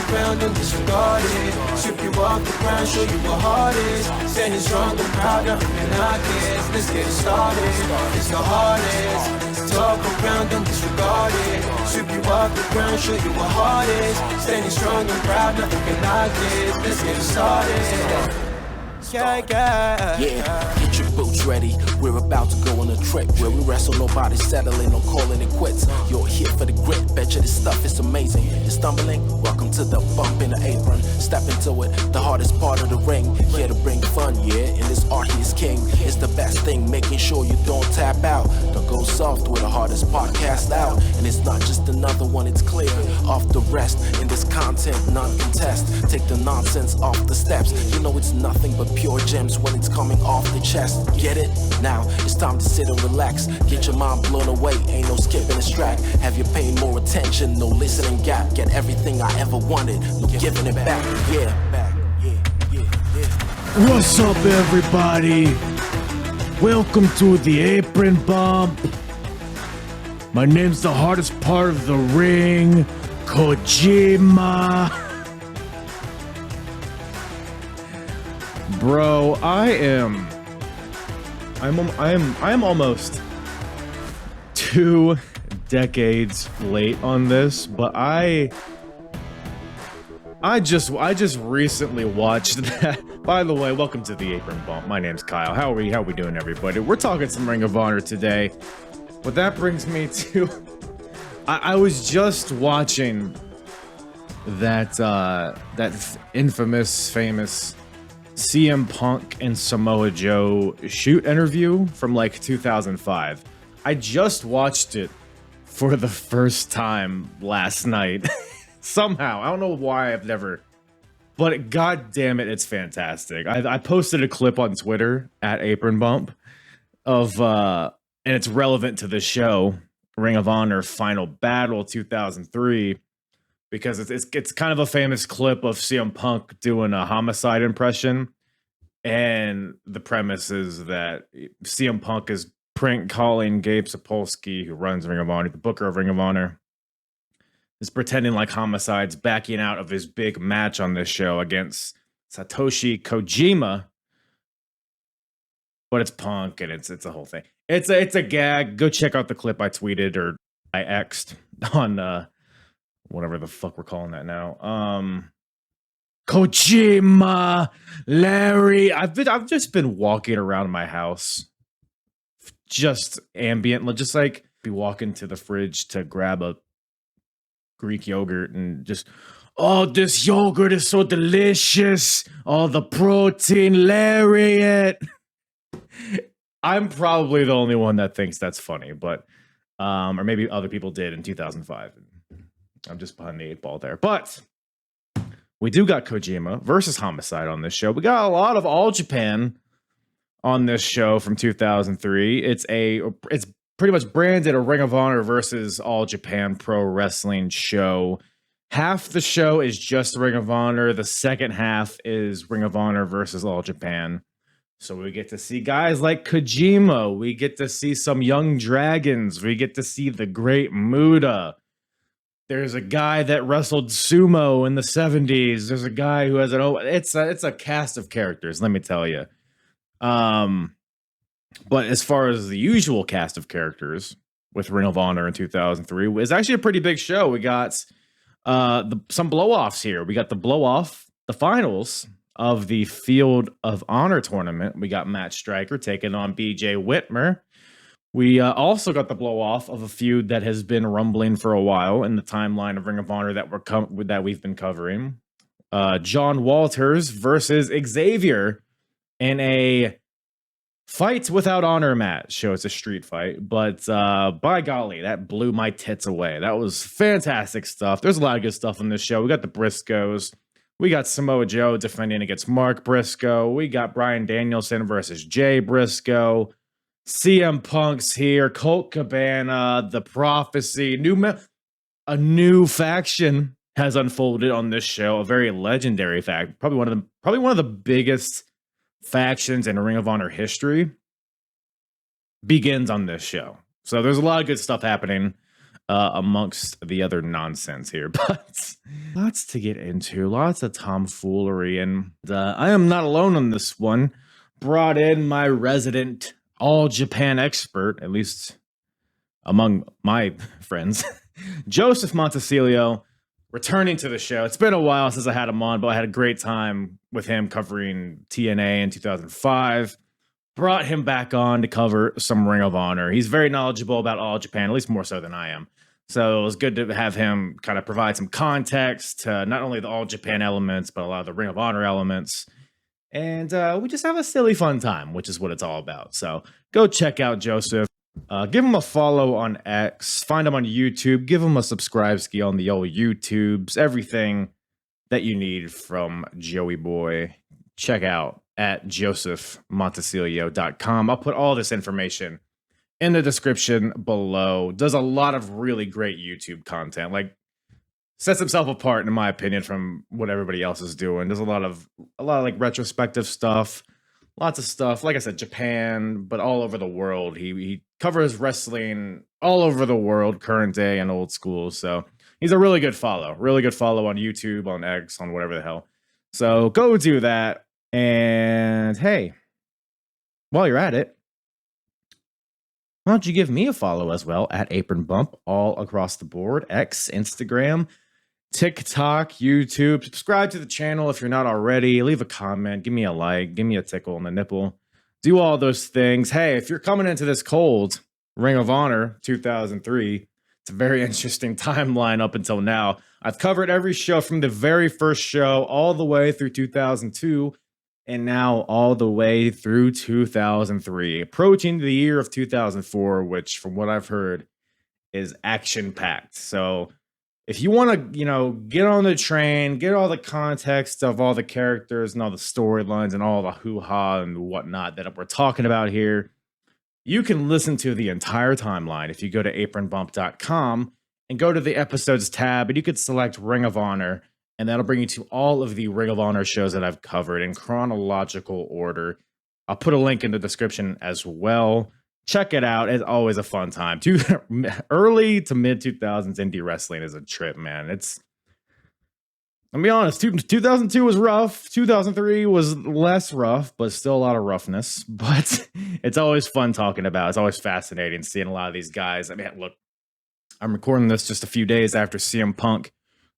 ground, don't disregard it. Strip you off the ground, show you what heart is. Standing strong and proud, nothing can knock it. Let's get it started, it's the hardest. Talk around, don't disregard it. Strip you off the ground, show you what heart is. Standing strong and proud, nothing can knock it. Let's get it started. Yeah, get your boots ready. We're about to go on a trip where we wrestle, nobody settling or calling it quits. You're here for the grit, betcha this stuff is amazing. You're stumbling? Welcome to the bump in the apron. Step into it, the hardest part of the ring. Here to bring fun, yeah, in this art he is king. It's the best thing, making sure you don't tap out. Don't go soft with the hardest podcast out. And it's not just another one, it's clear. Off the rest, in this content, none contest. Take the nonsense off the steps. You know it's nothing but pure gems when it's coming off the chest. Get it? Now it's time to sit and relax. Get your mind blown away, ain't no skipping this track. Have you paying more attention, no listening gap. Get everything I ever wanted, no giving it back. What's up, everybody? Welcome to the Apron Bump. My name's the hardest part of the ring, Kojima. Bro, I am almost 2 decades late on this, but I just recently watched that. By the way, welcome to the Apron Bump. My name's Kyle. How are we doing, everybody? We're talking some Ring of Honor today. But that brings me to I was just watching that famous CM Punk and Samoa Joe shoot interview from like 2005. I just watched it for the first time last night. Somehow, I don't know why I've never, but god damn it, it's fantastic. I posted a clip on Twitter at Apron Bump of and it's relevant to the show, Ring of Honor Final Battle 2003. Because it's kind of a famous clip of CM Punk doing a homicide impression. And the premise is that CM Punk is prank calling Gabe Sapolsky, who runs Ring of Honor, the booker of Ring of Honor, is pretending like homicide's backing out of his big match on this show against Satoshi Kojima. But it's Punk, and it's a whole thing. It's a gag. Go check out the clip I tweeted or I X'd on whatever the fuck we're calling that now. Kojima, Larry. I've just been walking around my house, just ambient, just like be walking to the fridge to grab a Greek yogurt and just, oh, this yogurt is so delicious. All the protein, lariat. I'm probably the only one that thinks that's funny, but or maybe other people did in 2005. I'm just behind the 8 ball there. But we do got Kojima versus Homicide on this show. We got a lot of All Japan on this show from 2003. It's pretty much branded a Ring of Honor versus All Japan Pro Wrestling show. Half the show is just Ring of Honor. The second half is Ring of Honor versus All Japan. So we get to see guys like Kojima. We get to see some young dragons. We get to see the great Muta. There's a guy that wrestled sumo in the 70s. There's a guy who has it's a cast of characters, let me tell you. But as far as the usual cast of characters with Ring of Honor in 2003, it's actually a pretty big show. We got some blow-offs here. We got the blow-off, the finals of the Field of Honor tournament. We got Matt Striker taking on BJ Whitmer. We also got the blow-off of a feud that has been rumbling for a while in the timeline of Ring of Honor that we've been covering. John Walters versus Xavier in a fight without honor match. Show it's a street fight, but by golly, that blew my tits away. That was fantastic stuff. There's a lot of good stuff on this show. We got the Briscoes. We got Samoa Joe defending against Mark Briscoe. We got Bryan Danielson versus Jay Briscoe. CM Punk's here. Colt Cabana, The Prophecy. A new faction has unfolded on this show. A very legendary fact. Probably one of the biggest factions in Ring of Honor history begins on this show. So there's a lot of good stuff happening. amongst the other nonsense here. But lots to get into, lots of tomfoolery, and I am not alone on this one. Brought in my resident All Japan expert, at least among my friends, Joseph Montecillo, returning to the show. It's been a while since I had him on, but I had a great time with him covering TNA in 2005. Brought him back on to cover some Ring of Honor. He's very knowledgeable about All Japan, at least more so than I am. So it was good to have him kind of provide some context to not only the All Japan elements, but a lot of the Ring of Honor elements. And we just have a silly fun time, which is what it's all about. So go check out Joseph. Give him a follow on X. Find him on YouTube. Give him a subscribe ski on the old YouTubes. Everything that you need from Joey Boy. Check out at josephmontecillo.com. I'll put all this information in the description below. Does a lot of really great YouTube content. Like, sets himself apart, in my opinion, from what everybody else is doing. There's a lot of like retrospective stuff, lots of stuff. Like I said, Japan, but all over the world. He covers wrestling all over the world, current day and old school. So he's a really good follow on YouTube, on X, on whatever the hell. So go do that. And hey, while you're at it, why don't you give me a follow as well at Apron Bump all across the board? X, Instagram, TikTok, YouTube. Subscribe to the channel if you're not already. Leave a comment. Give me a like. Give me a tickle on the nipple. Do all those things. Hey, if you're coming into this cold, Ring of Honor 2003, it's a very interesting timeline up until now. I've covered every show from the very first show all the way through 2002. And now all the way through 2003, approaching the year of 2004, which from what I've heard is action-packed. So if you want to, get on the train, get all the context of all the characters and all the storylines and all the hoo-ha and whatnot that we're talking about here, you can listen to the entire timeline if you go to apronbump.com and go to the episodes tab, and you could select Ring of Honor. And that'll bring you to all of the Ring of Honor shows that I've covered in chronological order. I'll put a link in the description as well. Check it out. It's always a fun time. Early to mid 2000s indie wrestling is a trip, man. I'll be honest, 2002 was rough. 2003 was less rough, but still a lot of roughness. But it's always fun talking about. It's always fascinating seeing a lot of these guys. I mean, look, I'm recording this just a few days after CM Punk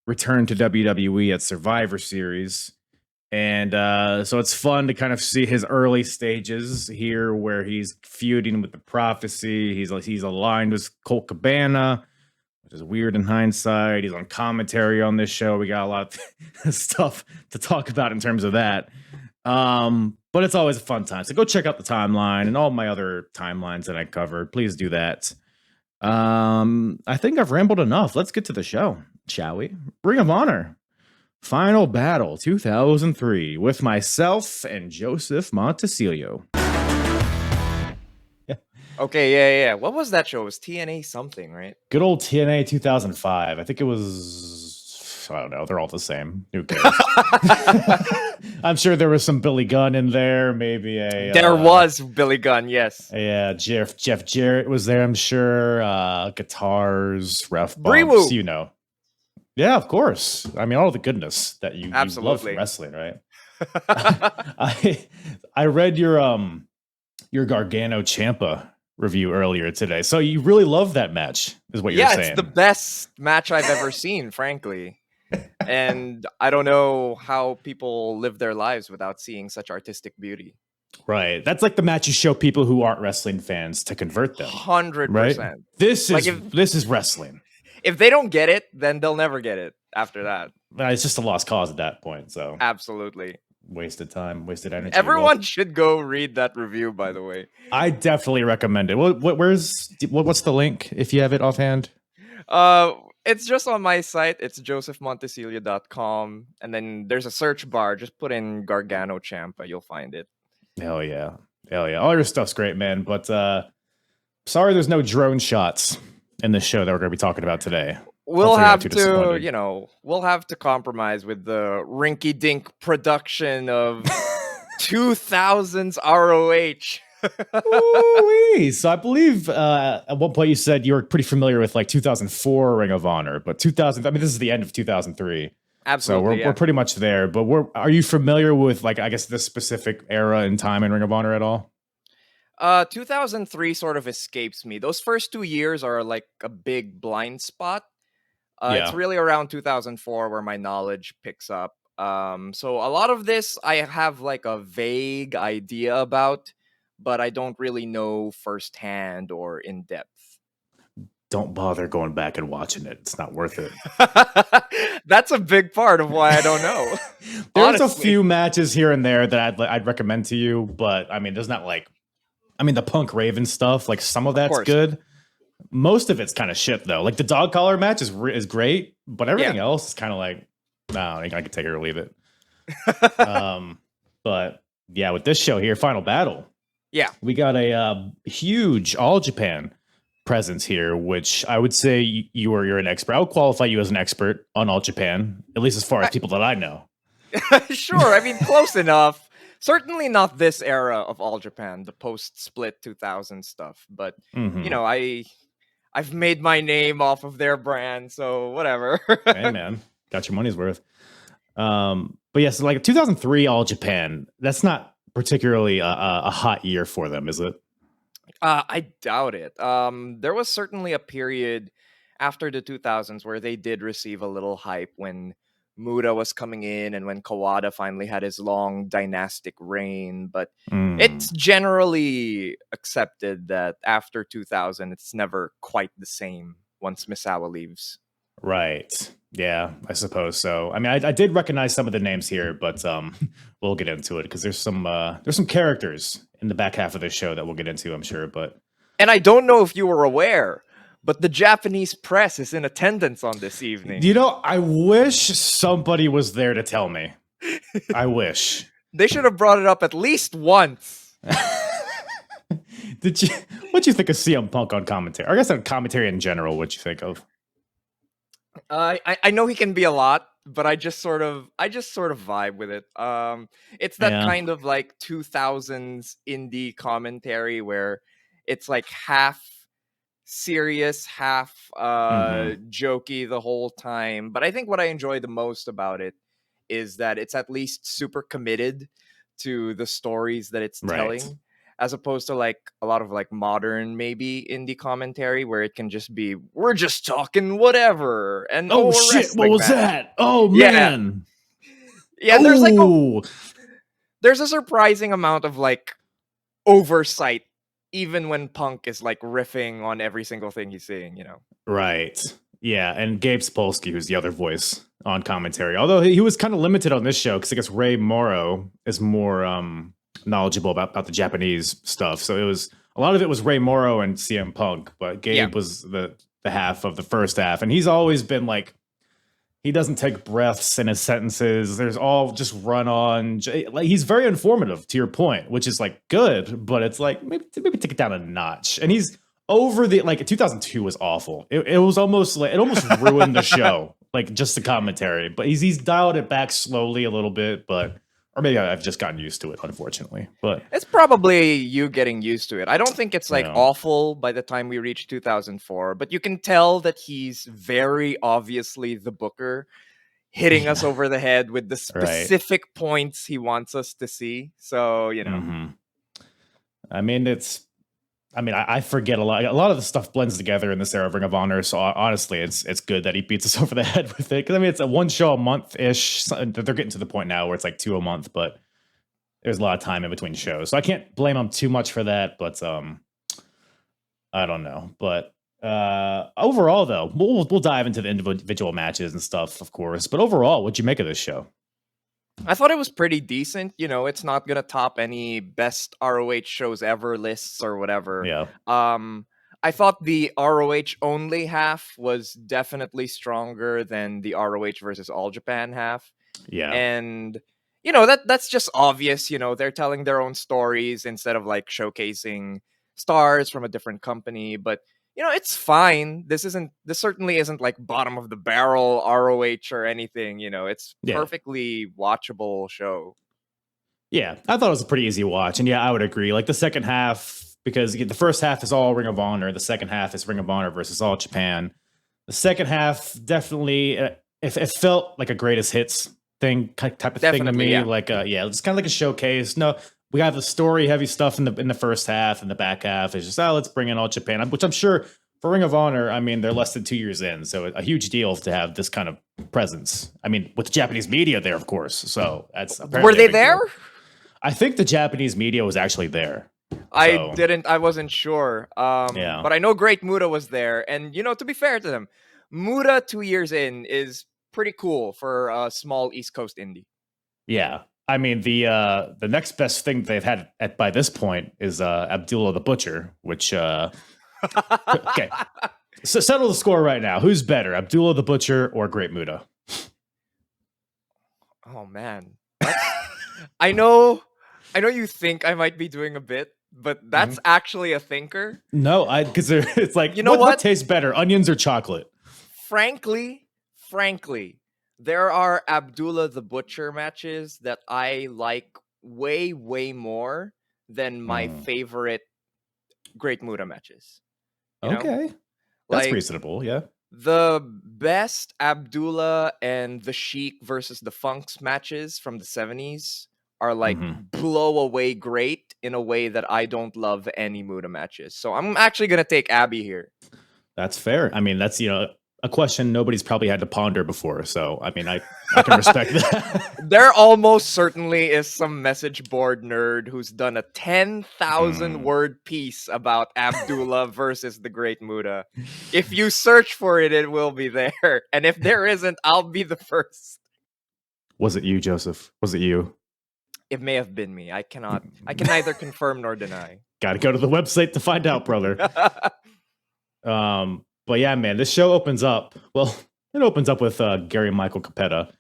returned to WWE at Survivor Series. And so it's fun to kind of see his early stages here where he's feuding with the Prophecy. He's aligned with Colt Cabana, which is weird in hindsight. He's on commentary on this show. We got a lot of stuff to talk about in terms of that. But it's always a fun time. So go check out the timeline and all my other timelines that I covered. Please do that. I think I've rambled enough. Let's get to the show, shall we? Ring of Honor Final Battle 2003 with myself and Joseph Montecillo. Okay, yeah. What was that show? It was TNA something, right? Good old TNA 2005. I think it was, I don't know. They're all the same. Who cares? I'm sure there was some Billy Gunn in there. Maybe there was Billy Gunn, yes. Yeah, Jeff Jarrett was there, I'm sure. Guitars, ref Bree-woo. bumps, Yeah, of course. I mean, all the goodness that you love from wrestling, right? I read your Gargano Ciampa review earlier today. So you really love that match, is what you're saying. Yeah, it's the best match I've ever seen, frankly. And I don't know how people live their lives without seeing such artistic beauty. Right. That's like the match you show people who aren't wrestling fans to convert them. 100%. Right? This is wrestling. If they don't get it, then they'll never get it after that. It's just a lost cause at that point. So absolutely. Wasted time, wasted energy. Everyone should go read that review, by the way. I definitely recommend it. What's the link if you have it offhand? It's just on my site. It's josephmontecillo.com. And then there's a search bar. Just put in Gargano Ciampa. You'll find it. Hell yeah. All your stuff's great, man. But sorry there's no drone shots in the show that we're going to be talking about today. We'll have to, we'll have to compromise with the rinky-dink production of 2000s ROH. Ooh-wee. So I believe at one point you said you were pretty familiar with like 2004 Ring of Honor, but 2000. I mean, this is the end of 2003. So Absolutely, we're yeah. pretty much there. But are you familiar with like I guess this specific era and time in Ring of Honor at all? 2003 sort of escapes me. Those first 2 years are like a big blind spot. It's Yeah. really around 2004 where my knowledge picks up. So a lot of this I have like a vague idea about, but I don't really know firsthand or in depth. Don't bother going back and watching it. It's not worth it. That's a big part of why I don't know. There's a Honestly. few matches here and there that I'd recommend to you, but I mean, there's not like, I mean, the Punk Raven stuff, like some of that's course. good. Most of it's kind of shit though. Like the dog collar match is great, but everything Yeah. else is kind of like, no, I can take it or leave it. But yeah, with this show here, Final Battle, Yeah. we got a huge All Japan presence here, which I would say you're an expert. I would qualify you as an expert on All Japan, at least as far as people that I know. Sure. I mean, close enough. Certainly not this era of All Japan, the post-split 2000 stuff. But Mhm. you know, I've made my name off of their brand, so whatever. Hey man, got your money's worth. But yeah, so like 2003 All Japan, that's not particularly a hot year for them, is it? I doubt it. There was certainly a period after the 2000s where they did receive a little hype when Muta was coming in and when Kawada finally had his long dynastic reign. But it's generally accepted that after 2000, it's never quite the same once Misawa leaves. Right. Yeah, I suppose so. I mean, I did recognize some of the names here, but we'll get into it because there's some characters in the back half of this show that we'll get into, I'm sure. But And I don't know if you were aware, but the Japanese press is in attendance on this evening. you know, I wish somebody was there to tell me. I wish. They should have brought it up at least once. What'd you think of CM Punk on commentary? Or I guess on commentary in general, what'd you think of? I know he can be a lot, but I just sort of vibe with it. It's that Yeah. kind of like 2000s indie commentary where it's like half serious, half jokey the whole time. But I think what I enjoy the most about it is that it's at least super committed to the stories that it's Right. telling, as opposed to like a lot of like modern maybe indie commentary where it can just be we're just talking whatever and Oh a shit, what wrestling was match. that? Oh Yeah. man. Yeah, there's like Ooh. there's a surprising amount of like oversight even when Punk is like riffing on every single thing he's saying, you know. Right. Yeah, and Gabe Spolsky, who's the other voice on commentary. Although he was kind of limited on this show because I guess Ray Morrow is more knowledgeable about the Japanese stuff. So it was a lot of it was Ray Morrow and CM Punk, but Gabe was the half of the first half, and he's always been like he doesn't take breaths in his sentences. There's all just run on. Like he's very informative to your point, which is like good, but it's like maybe take it down a notch. And he's over the like 2002 was awful. It was almost like it almost ruined the show, like just the commentary. But he's dialed it back slowly a little bit, but or maybe I've just gotten used to it, unfortunately. But It's probably you getting used to it. I don't think it's like Yeah. awful by the time we reach 2004, but you can tell that he's very obviously the booker hitting us over the head with the specific points he wants us to see. So, you know. Mhm. I mean, I forget a lot. A lot of the stuff blends together in this era of Ring of Honor. So honestly, it's good that he beats us over the head with it. Because I mean, it's a one show a month ish. They're getting to the point now where it's like 2 a month, but there's a lot of time in between shows. So I can't blame him too much for that. But I don't know. But overall, though, we'll dive into the individual matches and stuff, of course. But overall, what'd you make of this show? I thought it was pretty decent. You know, it's not gonna top any best ROH shows ever lists or whatever. Yeah. I thought the ROH only half was definitely stronger than the ROH versus All Japan half. Yeah. And you know, that's just obvious. You know, they're telling their own stories instead of like showcasing stars from a different company. But you know, it's fine. This certainly isn't like bottom of the barrel ROH or anything. You know, it's Yeah. perfectly watchable show. Yeah, I thought it was a pretty easy watch. And yeah, I would agree. Like the second half, because the first half is all Ring of Honor, the second half is Ring of Honor versus All Japan. The second half definitely, it felt like a greatest hits type of thing to Definitely, me. yeah. Like, yeah, it's kind of like a showcase. No, we have the story heavy stuff in the first half, and the back half is just, let's bring in All Japan, which I'm sure for Ring of Honor, I mean, they're less than 2 years in, so a huge deal to have this kind of presence. I mean, with the Japanese media there, of course. So that's apparently Were a they big there? deal. I think the Japanese media was actually there. I So, I wasn't sure. yeah. But I know Great Muta was there, and to be fair to them, Muta 2 years in is pretty cool for a small East Coast indie. Yeah. I mean, the next best thing they've had by this point is Abdullah the Butcher, which okay. So settle the score right now. Who's better, Abdullah the Butcher or Great Muta? Oh man, I know you think I might be doing a bit, but that's actually a thinker. No, because it's like, You know what what? tastes better, onions or chocolate? Frankly, there are Abdullah the Butcher matches that I like way, way more than my favorite Great Muta matches. You know? Okay. That's Like reasonable, yeah. the best Abdullah and the Sheik versus the Funks matches from the 70s are like blow away great in a way that I don't love any Muta matches. So I'm actually gonna take Abby here. That's fair. I mean, that's a question nobody's probably had to ponder before. So I mean, I can respect that. There almost certainly is some message board nerd who's done a 10,000 word piece about Abdullah versus the Great Muta. If you search for it, it will be there. And if there isn't, I'll be the first. Was it you, Joseph? Was it you? It may have been me. I can neither confirm nor deny. Got to go to the website to find out, brother. But yeah, man, this show opens up. Well, it opens up with Gary Michael Capetta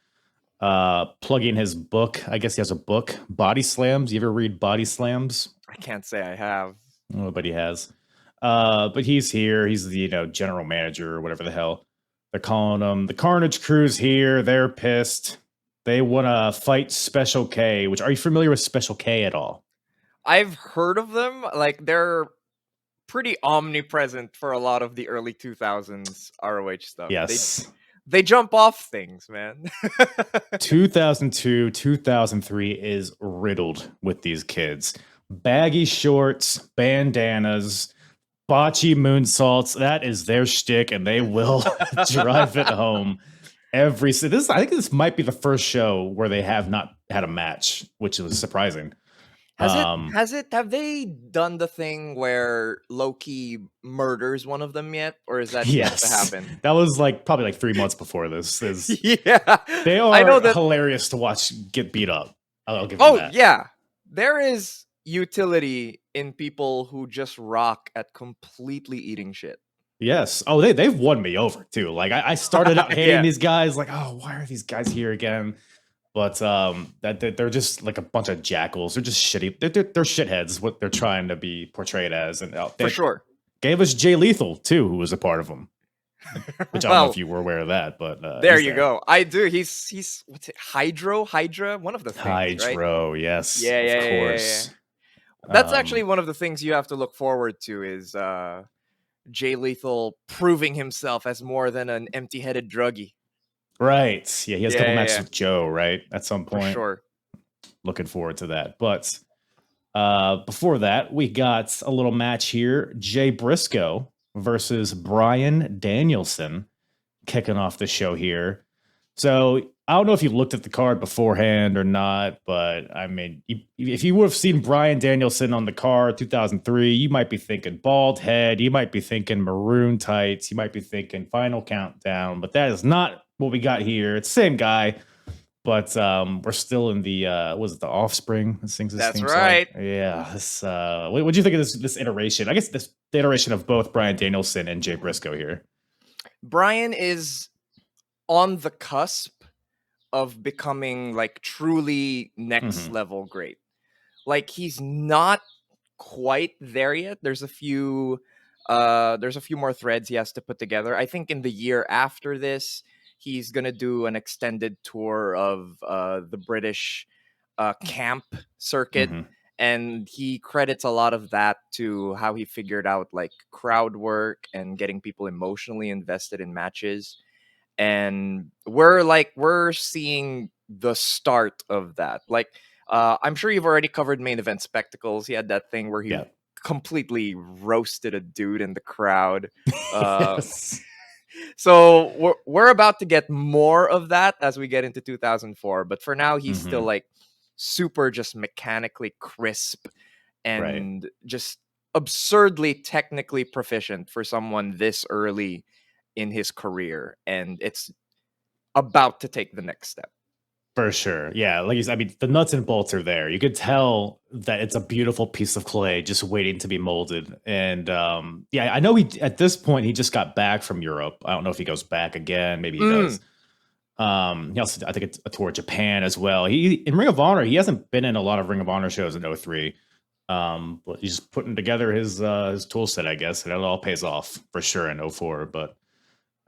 plugging his book. I guess he has a book, Body Slams. You ever read Body Slams? I can't say I have. Nobody has. But he's here. He's the general manager or whatever the hell they're calling him. The Carnage Crew's here. They're pissed. They want to fight Special K. Which, are you familiar with Special K at all? I've heard of them. Like they're pretty omnipresent for a lot of the early 2000s ROH stuff. Yes. They jump off things, man. 2002, 2003 is riddled with these kids. Baggy shorts, bandanas, bocce moonsaults. That is their shtick, and they will drive it home. I think this might be the first show where they have not had a match, which is surprising. Have they done the thing where Loki murders one of them yet? Or is that yet to happen? That was probably 3 months before this. Yeah. They are hilarious to watch get beat up. I'll give them that. Yeah. There is utility in people who just rock at completely eating shit. Yes. Oh, they've won me over too. Like I started out hating these guys, like, oh, why are these guys here again? But that they're just like a bunch of jackals. They're just shitty. They're shitheads. What they're trying to be portrayed as, and they for sure gave us Jay Lethal too, who was a part of them. Which I don't know if you were aware of that, but there you go. I do. He's what's it? Hydra, one of the things. Hydro, right? yes, yeah, of course. Yeah. That's actually one of the things you have to look forward to is Jay Lethal proving himself as more than an empty-headed druggie. Right. Yeah, he has a couple matches with Joe, right? At some point. For sure. Looking forward to that. But before that, we got a little match here. Jay Briscoe versus Bryan Danielson kicking off the show here. So I don't know if you looked at the card beforehand or not, but I mean, if you would have seen Bryan Danielson on the card 2003, you might be thinking bald head, you might be thinking maroon tights, you might be thinking Final Countdown, but that is not what we got here. It's the same guy, but we're still in the was it the Offspring that sings this theme right song? Yeah. This what do you think of this iteration? I guess the iteration of both Bryan Danielson and Jay Briscoe here. Bryan is on the cusp of becoming like truly next level great. Like he's not quite there yet. There's a few more threads he has to put together. I think in the year after this, he's gonna do an extended tour of the British camp circuit. Mhm. And he credits a lot of that to how he figured out like crowd work and getting people emotionally invested in matches. And we're seeing the start of that. Like I'm sure you've already covered main event spectacles. He had that thing where he Yeah. completely roasted a dude in the crowd. Uh, Yes. so we're about to get more of that as we get into 2004. But for now, he's still Mhm. like super just mechanically crisp Right. and just absurdly technically proficient for someone this early in his career. And it's about to take the next step. For sure. Yeah. Like you said, I mean, the nuts and bolts are there. You could tell that it's a beautiful piece of clay just waiting to be molded. And yeah, I know he at this point he just got back from Europe. I don't know if he goes back again. Maybe he does. Mm. He also I think it's a tour of Japan as well. He in Ring of Honor, he hasn't been in a lot of Ring of Honor shows in '03. But he's putting together his tool set, I guess, and it all pays off for sure in '04. But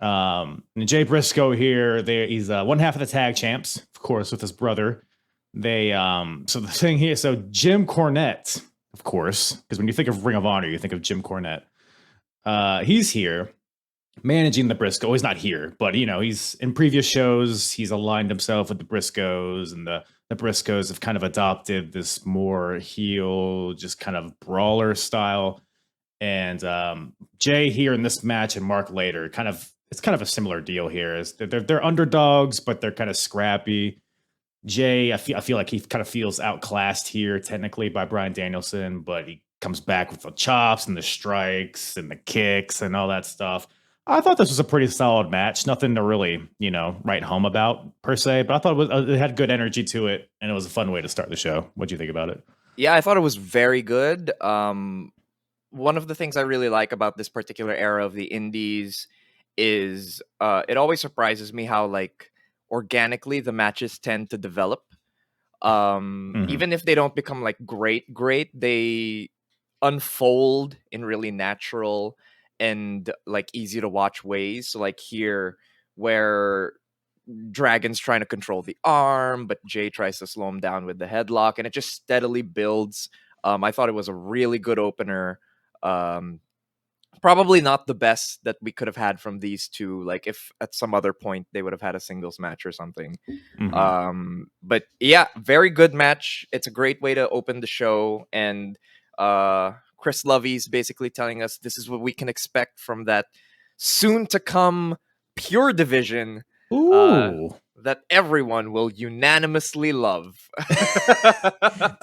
and Jay Briscoe here, he's one half of the tag champs, of course, with his brother. They so the thing here, so Jim Cornette, of course, because when you think of Ring of Honor, you think of Jim Cornette. He's here managing the Briscoe. He's not here, but you know, he's in previous shows, he's aligned himself with the Briscoes, and the Briscoes have kind of adopted this more heel, just kind of brawler style. And Jay here in this match and Mark later, it's kind of a similar deal here. Is they're underdogs, but they're kind of scrappy. Jay, I feel like he kind of feels outclassed here technically by Bryan Danielson, but he comes back with the chops and the strikes and the kicks and all that stuff. I thought this was a pretty solid match. Nothing to really, write home about per se, but I thought it had good energy to it, and it was a fun way to start the show. What do you think about it? Yeah, I thought it was very good. One of the things I really like about this particular era of the indies is it always surprises me how like organically the matches tend to develop. Mhm. Even if they don't become like great, they unfold in really natural and like easy to watch ways. So like here where Dragon's trying to control the arm, but Jay tries to slow him down with the headlock, and it just steadily builds. I thought it was a really good opener. Um, Probably not the best that we could have had from these two. Like if at some other point they would have had a singles match or something. Mhm. But yeah, very good match. It's a great way to open the show, and Chris Lovey's basically telling us this is what we can expect from that soon to come pure division uh, Ooh. that everyone will unanimously love.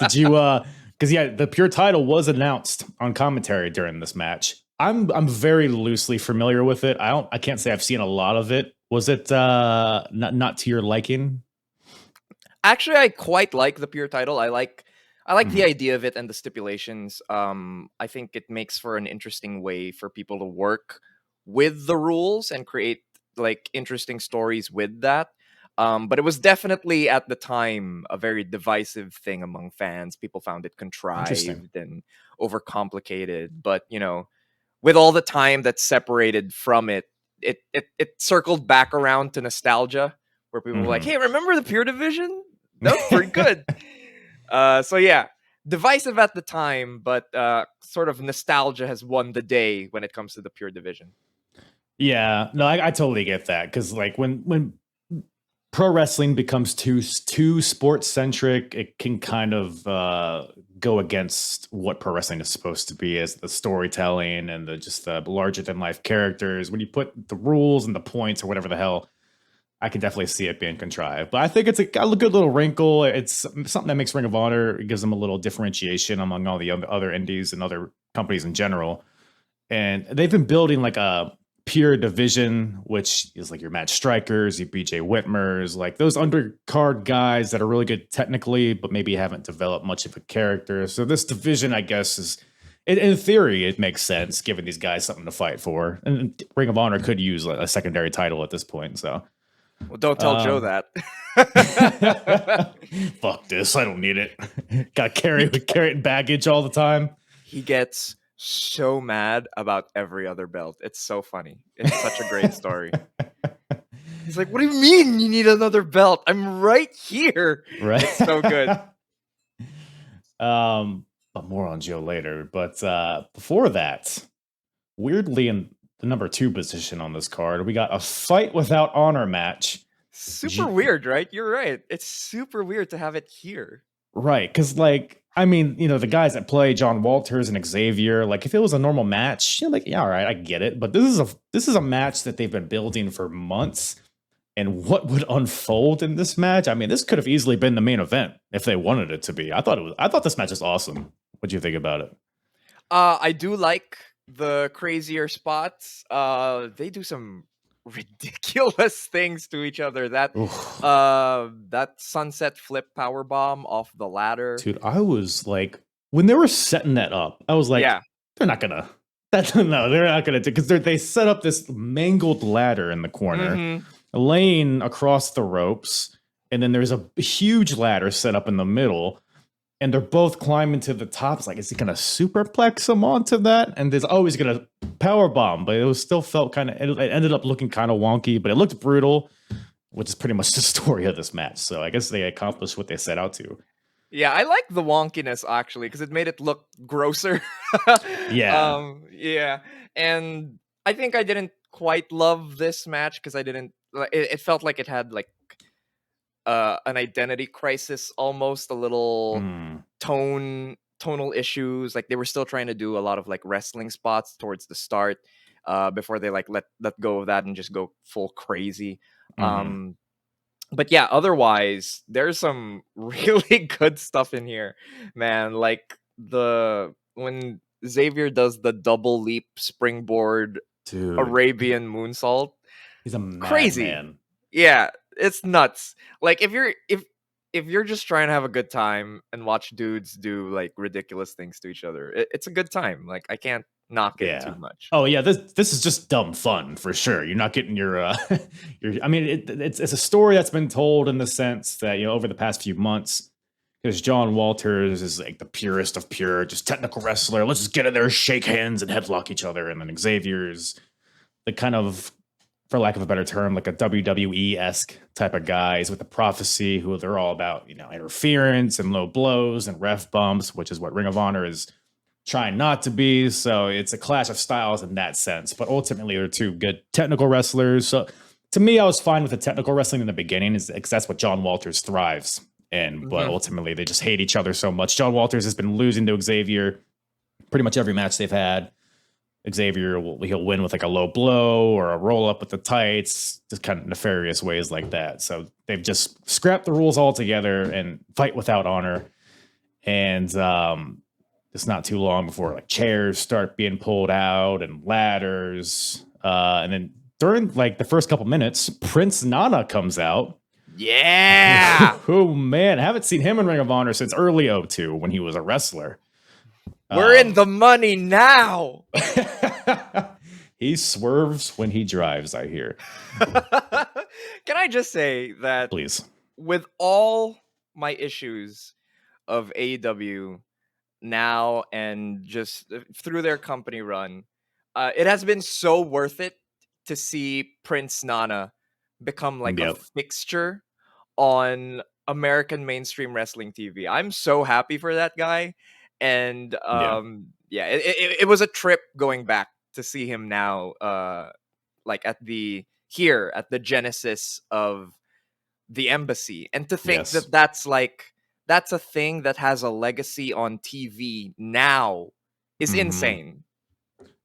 Did you because yeah, the pure title was announced on commentary during this match. I'm very loosely familiar with it. I can't say I've seen a lot of it. Was it not to your liking? Actually, I quite like the pure title. I like the Mhm. idea of it and the stipulations. I think it makes for an interesting way for people to work with the rules and create like interesting stories with that. But it was definitely at the time a very divisive thing among fans. People found it Interesting. contrived and overcomplicated. But with all the time that's separated from it, it circled back around to nostalgia, where people were like, Mhm. "Hey, remember the Pure Division? That was pretty good." So yeah, divisive at the time, but sort of nostalgia has won the day when it comes to the Pure Division. Yeah, no, I totally get that because like when pro wrestling becomes too sports centric, it can kind of go against what pro wrestling is supposed to be as the storytelling and the larger than life characters. When you put the rules and the points or whatever the hell, I can definitely see it being contrived. But I think it's got a good little wrinkle. It's something that makes Ring of Honor. It gives them a little differentiation among all the other indies and other companies in general. And they've been building like a pure division, which is like your Matt Strikers, your BJ Whitmers, like those undercard guys that are really good technically, but maybe haven't developed much of a character. So this division, I guess, is in theory, it makes sense giving these guys something to fight for. And Ring of Honor could use a secondary title at this point. So Well, don't tell Joe that. fuck this. I don't need it. Got to carry he, it baggage all the time. he gets so mad about every other belt. It's so funny. It's such a great story. He's like, what do you mean you need another belt? I'm right here. Right. It's so good. But more on Joe later. But before that, weirdly in the number 2 position on this card, we got a fight without honor match. Super weird, right? You're right. It's super weird to have it here. Right, because like, I mean, you know, the guys that play John Walters and Xavier, like if it was a normal match, you're like, yeah, all right, I get it. But this is a match that they've been building for months. And what would unfold in this match? I mean, this could have easily been the main event if they wanted it to be. I thought this match was awesome. What do you think about it? I do like the crazier spots. They do some ridiculous things to each other. That sunset flip power bomb off the ladder. Dude, I was like, when they were setting that up, I was like, Yeah. they're not gonna. No, they're not gonna do because they set up this mangled ladder in the corner, Mhm. laying across the ropes, and then there's a huge ladder set up in the middle, and they're both climbing to the top. It's like, is he gonna superplex him onto that? And there's always gonna power bomb, but it was still felt kind of. It ended up looking kind of wonky, but it looked brutal, which is pretty much the story of this match. So I guess they accomplished what they set out to. Yeah, I like the wonkiness actually because it made it look grosser. Yeah. Yeah, and I think I didn't quite love this match because I didn't. It felt like it had like an identity crisis, almost a little Mm. tonal issues. Like they were still trying to do a lot of like wrestling spots towards the start, before they like let go of that and just go full crazy. Mhm. But yeah, otherwise, there's some really good stuff in here, man. Like when Xavier does the double leap springboard Dude, Arabian moonsault, he's a crazy. madman. Yeah, it's nuts. Like if you're just trying to have a good time and watch dudes do like ridiculous things to each other, it's a good time. Like I can't knock it too Yeah. much. Oh yeah, this is just dumb fun for sure. You're not getting your your. I mean, it's a story that's been told in the sense that, you know, over the past few months, because John Walters is like the purest of pure, just technical wrestler. Let's just get in there, shake hands, and headlock each other. And then Xavier's the kind of, for lack of a better term, like a WWE-esque type of guys with the prophecy, who they're all about, you know, interference and low blows and ref bumps, which is what Ring of Honor is trying not to be. So it's a clash of styles in that sense. But ultimately, they're two good technical wrestlers. So to me, I was fine with the technical wrestling in the beginning, because that's what John Walters thrives in. But ultimately, they just hate each other so much. John Walters has been losing to Xavier pretty much every match they've had. Xavier he'll win with like a low blow or a roll up with the tights, just kind of nefarious ways like that. So they've just scrapped the rules altogether and fight without honor. And it's not too long before like chairs start being pulled out and ladders. And then during like the first couple minutes, Prince Nana comes out. Yeah. Oh man, I haven't seen him in Ring of Honor since early 02 when he was a wrestler. We're in the money now. He swerves when he drives, I hear. Can I just say that Please. with all my issues of AEW now and just through their company run, it has been so worth it to see Prince Nana become like a fixture on American mainstream wrestling TV. I'm so happy for that guy. And it was a trip going back to see him now, like at the genesis of the embassy, and to think that that's a thing that has a legacy on TV now is insane.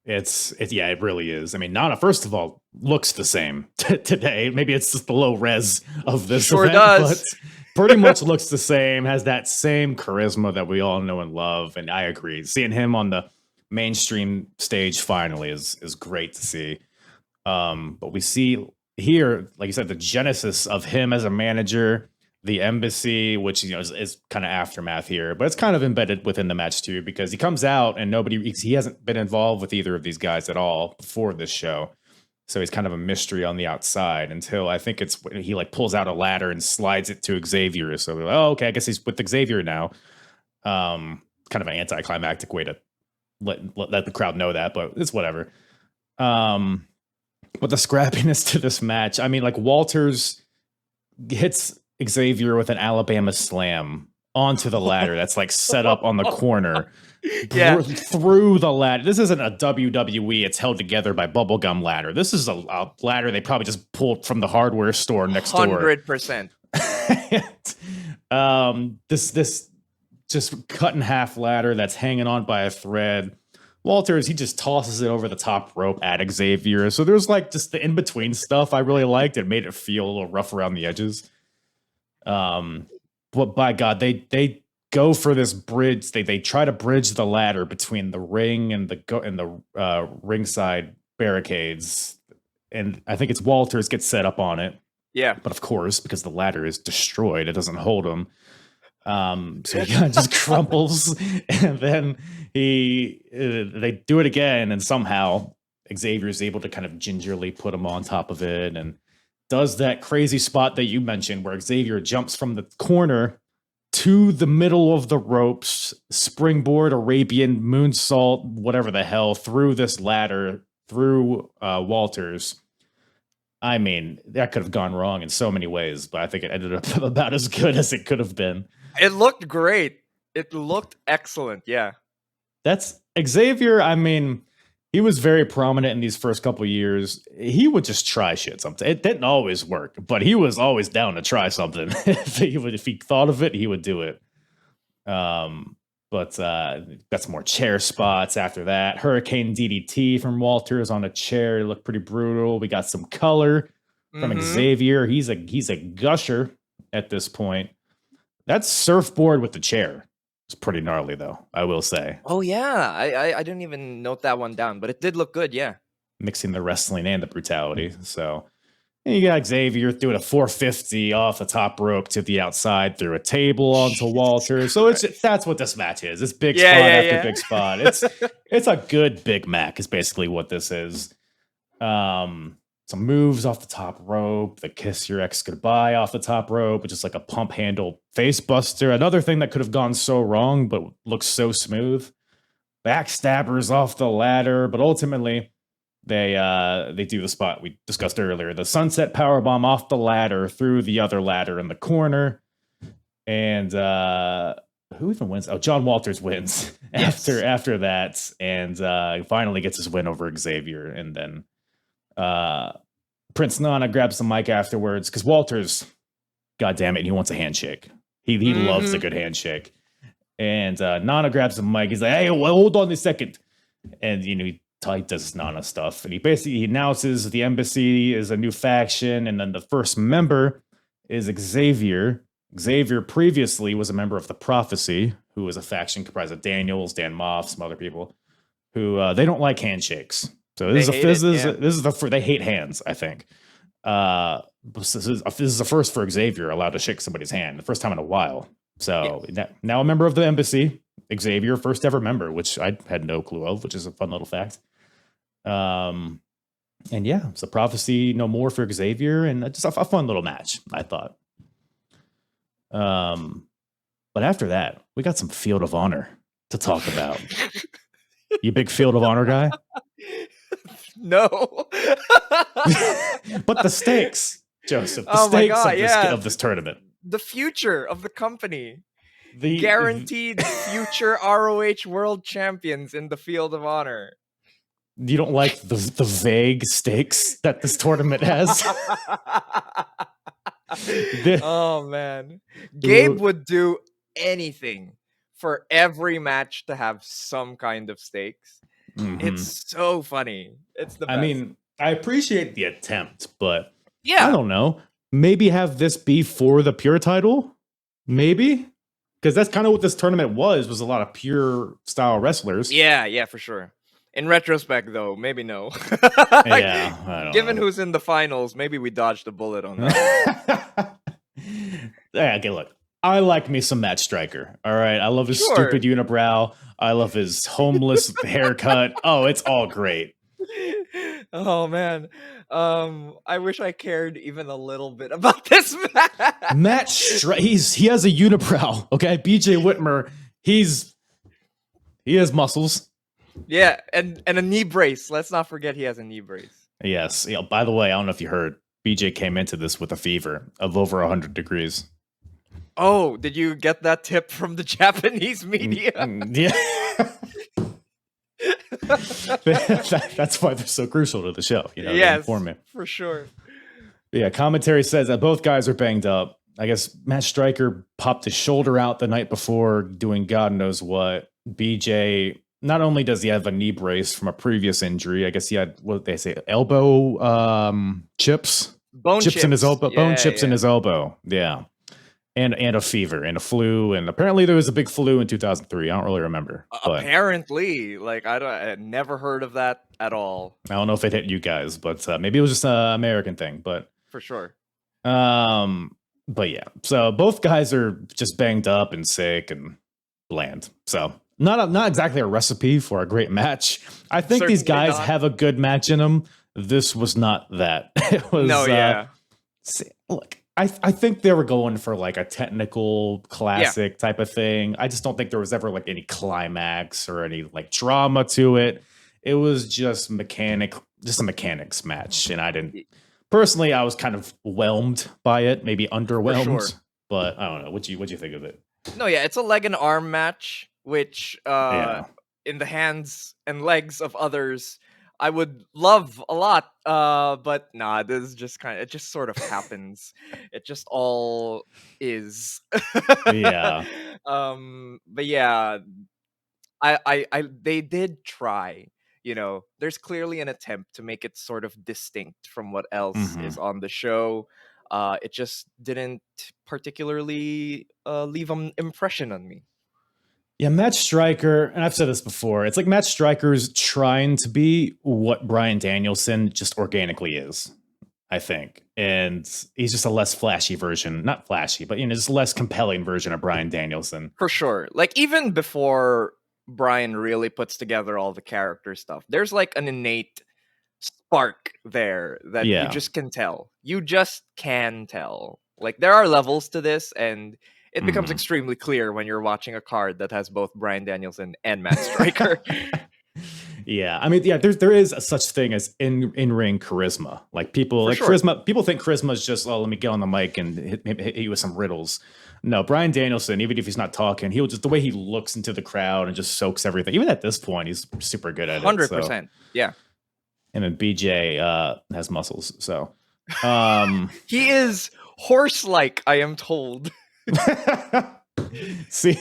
It really is. I mean, Nana, first of all, looks the same today. Maybe it's just the low res of this Sure event, does. but pretty much looks the same, has that same charisma that we all know and love. And I agree. Seeing him on the mainstream stage finally is great to see. But we see here, like you said, the genesis of him as a manager, the embassy, which, you know, is kind of aftermath here, but it's kind of embedded within the match too, because he comes out and he hasn't been involved with either of these guys at all before this show. So he's kind of a mystery on the outside until I think it's when he like pulls out a ladder and slides it to Xavier. So we're like, oh, okay, I guess he's with Xavier now. Kind of an anticlimactic way to let the crowd know that, but it's whatever. But the scrappiness to this match, I mean, like Walters hits Xavier with an Alabama slam onto the ladder that's like set up on the corner. Yeah. Through the ladder. This isn't a WWE. It's held together by bubblegum ladder. This is a ladder they probably just pulled from the hardware store next door. 100%. This just cut in half ladder that's hanging on by a thread. Walters, he just tosses it over the top rope at Xavier. So there's like just the in-between stuff I really liked. It made it feel a little rough around the edges. But by God, they go for this bridge. They try to bridge the ladder between the ring and the ringside barricades. And I think it's Walters gets set up on it. Yeah. But of course, because the ladder is destroyed, it doesn't hold him. So he kind of just crumples, and then they do it again, and somehow Xavier is able to kind of gingerly put him on top of it, and does that crazy spot that you mentioned where Xavier jumps from the corner to the middle of the ropes, springboard, Arabian moonsault, whatever the hell, through this ladder, through Walters. I mean, that could have gone wrong in so many ways, but I think it ended up about as good as it could have been. It looked great. It looked excellent. Yeah. That's Xavier. I mean, he was very prominent in these first couple years. He would just try shit sometimes. It didn't always work, but he was always down to try something. If he thought of it, he would do it. But got some more chair spots after that. Hurricane DDT from Walters on a chair. It looked pretty brutal. We got some color from Xavier. He's a gusher at this point. That surfboard with the chair is pretty gnarly, though, I will say. Oh, yeah. I didn't even note that one down, but it did look good, yeah. Mixing the wrestling and the brutality. So and you got Xavier doing a 450 off the top rope to the outside through a table onto Walters. So that's what this match is. It's big spot after big spot. It's a good Big Mac is basically what this is. Some moves off the top rope, the kiss your ex goodbye off the top rope, which is like a pump handle face buster. Another thing that could have gone so wrong, but looks so smooth. Backstabbers off the ladder, but ultimately they do the spot we discussed earlier. The sunset powerbomb off the ladder through the other ladder in the corner. And who even wins? Oh, John Walters wins after that. And finally gets his win over Xavier. And then Prince Nana grabs the mic afterwards because Walters, God damn it, he wants a handshake. He loves a good handshake. And Nana grabs the mic. He's like, hey, hold on a second. And, he does his Nana stuff. And he announces the embassy is a new faction. And then the first member is Xavier. Xavier previously was a member of the Prophecy, who was a faction comprised of Daniels, Dan Moff, some other people, who they don't like handshakes. So this is they hate hands, I think. This is the first for Xavier allowed to shake somebody's hand, the first time in a while. So now a member of the embassy, Xavier, first ever member, which I had no clue of, which is a fun little fact. And yeah, it's a Prophecy no more for Xavier, and just a fun little match, I thought. But after that, we got some Field of Honor to talk about. You big Field of Honor guy? No. But the stakes, Joseph, the stakes of this tournament. The future of the company. The guaranteed future ROH world champions in the Field of Honor. You don't like the vague stakes that this tournament has? Oh, man. Gabe would do anything for every match to have some kind of stakes. Mm-hmm. It's so funny. It's the best. I mean, I appreciate the attempt, but I don't know. Maybe have this be for the pure title? Maybe? Because that's kind of what this tournament was a lot of pure style wrestlers. Yeah, for sure. In retrospect, though, maybe no. I don't Given know. who's in the finals, maybe we dodged a bullet on that. Okay, look. I like me some Matt Striker. All right. I love his stupid unibrow. I love his homeless haircut. Oh, it's all great. Oh, man. I wish I cared even a little bit about this match. He has a unibrow. Okay. BJ Whitmer, he has muscles. Yeah, and a knee brace. Let's not forget he has a knee brace. Yes. Yeah, by the way, I don't know if you heard, BJ came into this with a fever of over 100 degrees. Oh, did you get that tip from the Japanese media? Yeah. That's why they're so crucial to the show. They Yes, inform me. for sure. Yeah, commentary says that both guys are banged up. I guess Matt Stryker popped his shoulder out the night before doing God knows what. BJ, not only does he have a knee brace from a previous injury, I guess he had, what they say, elbow chips? Bone chips in his elbow, bone Yeah, chips in yeah. his elbow. Yeah. And a fever and a flu. And apparently there was a big flu in 2003. I don't really remember. But Apparently, like I never heard of that at all. I don't know if it hit you guys, but maybe it was just an American thing. But For sure. but yeah, so both guys are just banged up and sick and bland. So not exactly a recipe for a great match. I think these Certainly guys not. have a good match in them. This was not that. It was No, yeah. look, I think they were going for like a technical classic type of thing. I just don't think there was ever like any climax or any like drama to it. It was just a mechanics match, and I didn't personally. I was kind of whelmed by it, maybe underwhelmed, sure. but I don't know. What you think of it? No, yeah, it's a leg and arm match, which Yeah. in the hands and legs of others I would love a lot. But nah, this is just it just sort of happens. It just all is. Yeah. But yeah, they did try. There's clearly an attempt to make it sort of distinct from what else is on the show. It just didn't particularly leave an impression on me. Yeah, Matt Stryker, and I've said this before, it's like Matt Stryker's trying to be what Bryan Danielson just organically is, I think. And he's just a less flashy version, not flashy, but just a less compelling version of Bryan Danielson. For sure. Like even before Bryan really puts together all the character stuff, there's like an innate spark there that you just can tell. You just can tell. Like there are levels to this, and it becomes extremely clear when you're watching a card that has both Bryan Danielson and Matt Stryker. Yeah, I mean, yeah, there is a such thing as in ring charisma. Like people, charisma. People think charisma is just, let me get on the mic and hit you with some riddles. No, Bryan Danielson, even if he's not talking, he'll just the way he looks into the crowd and just soaks everything. Even at this point, he's super good at it. 100%. Yeah. And then BJ has muscles, so he is horse-like, I am told. See,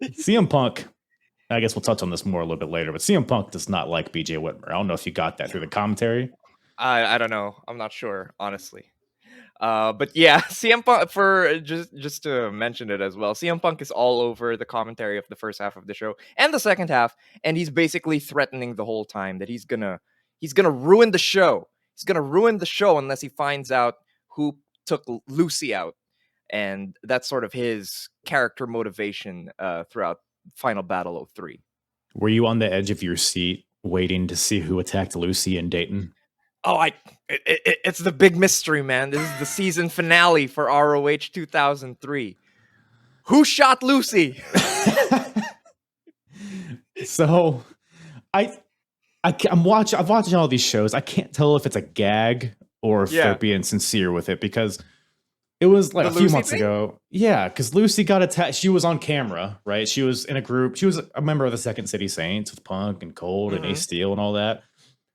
CM Punk. I guess we'll touch on this more a little bit later, but CM Punk does not like BJ Whitmer. I don't know if you got that through the commentary. I don't know. I'm not sure, honestly. But yeah, CM Punk, for just to mention it as well, CM Punk is all over the commentary of the first half of the show and the second half, and he's basically threatening the whole time that he's gonna ruin the show. He's gonna ruin the show unless he finds out who took Lucy out, and that's sort of his character motivation throughout Final Battle 03. Were you on the edge of your seat waiting to see who attacked Lucy in Dayton? Oh, it's the big mystery, man. This is the season finale for ROH 2003. Who shot Lucy? So, I'm watching all these shows. I can't tell if it's a gag or if they're being sincere with it, because it was like a few months ago. Yeah, because Lucy got attacked. She was on camera, right? She was in a group. She was a member of the Second City Saints with Punk and Cold and Ace Steel and all that.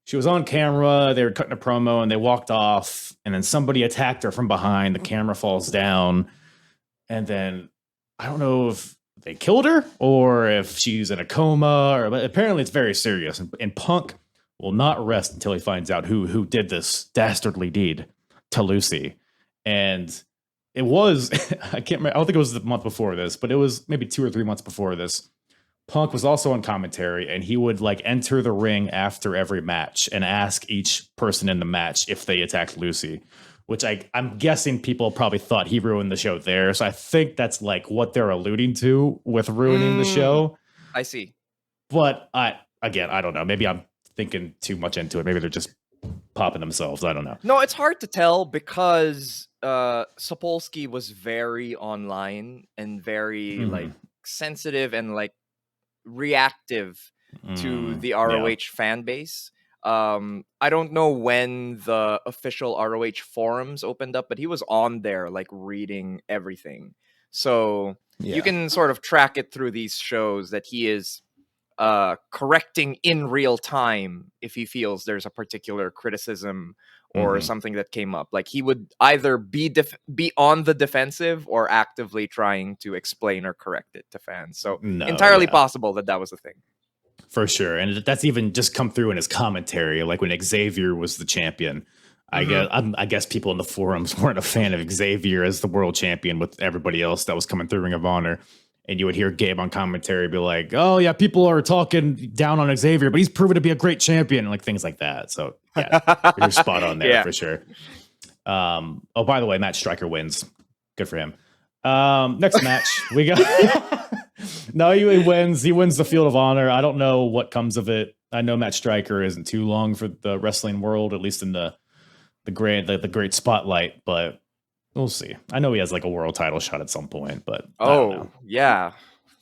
She was on camera. They were cutting a promo and they walked off. And then somebody attacked her from behind. The camera falls down. And then I don't know if they killed her or if she's in a coma. But apparently it's very serious. And Punk will not rest until he finds out who did this dastardly deed to Lucy. And it was, I can't remember, I don't think it was the month before this, but it was maybe 2 or 3 months before this. Punk was also on commentary, and he would like enter the ring after every match and ask each person in the match if they attacked Lucy, which I'm guessing people probably thought he ruined the show there. So I think that's like what they're alluding to with ruining the show. I see. But I don't know. Maybe I'm thinking too much into it. Maybe they're just popping themselves. I don't know. No, it's hard to tell because Sapolsky was very online and very like sensitive and like reactive to the ROH fan base. I don't know when the official ROH forums opened up, but he was on there like reading everything. So you can sort of track it through these shows that he is correcting in real time if he feels there's a particular criticism or something that came up. Like he would either be on the defensive or actively trying to explain or correct it to fans. So entirely possible that was a thing. For sure. And that's even just come through in his commentary. Like when Xavier was the champion, I guess people in the forums weren't a fan of Xavier as the world champion with everybody else that was coming through Ring of Honor. And you would hear Gabe on commentary be like, oh, yeah, people are talking down on Xavier, but he's proven to be a great champion, and like things like that. So, yeah, you're spot on there for sure. Oh, by the way, Matt Striker wins. Good for him. Next match, we got... No, he wins. He wins the Field of Honor. I don't know what comes of it. I know Matt Striker isn't too long for the wrestling world, at least in the great spotlight, but we'll see. I know he has like a world title shot at some point, but yeah,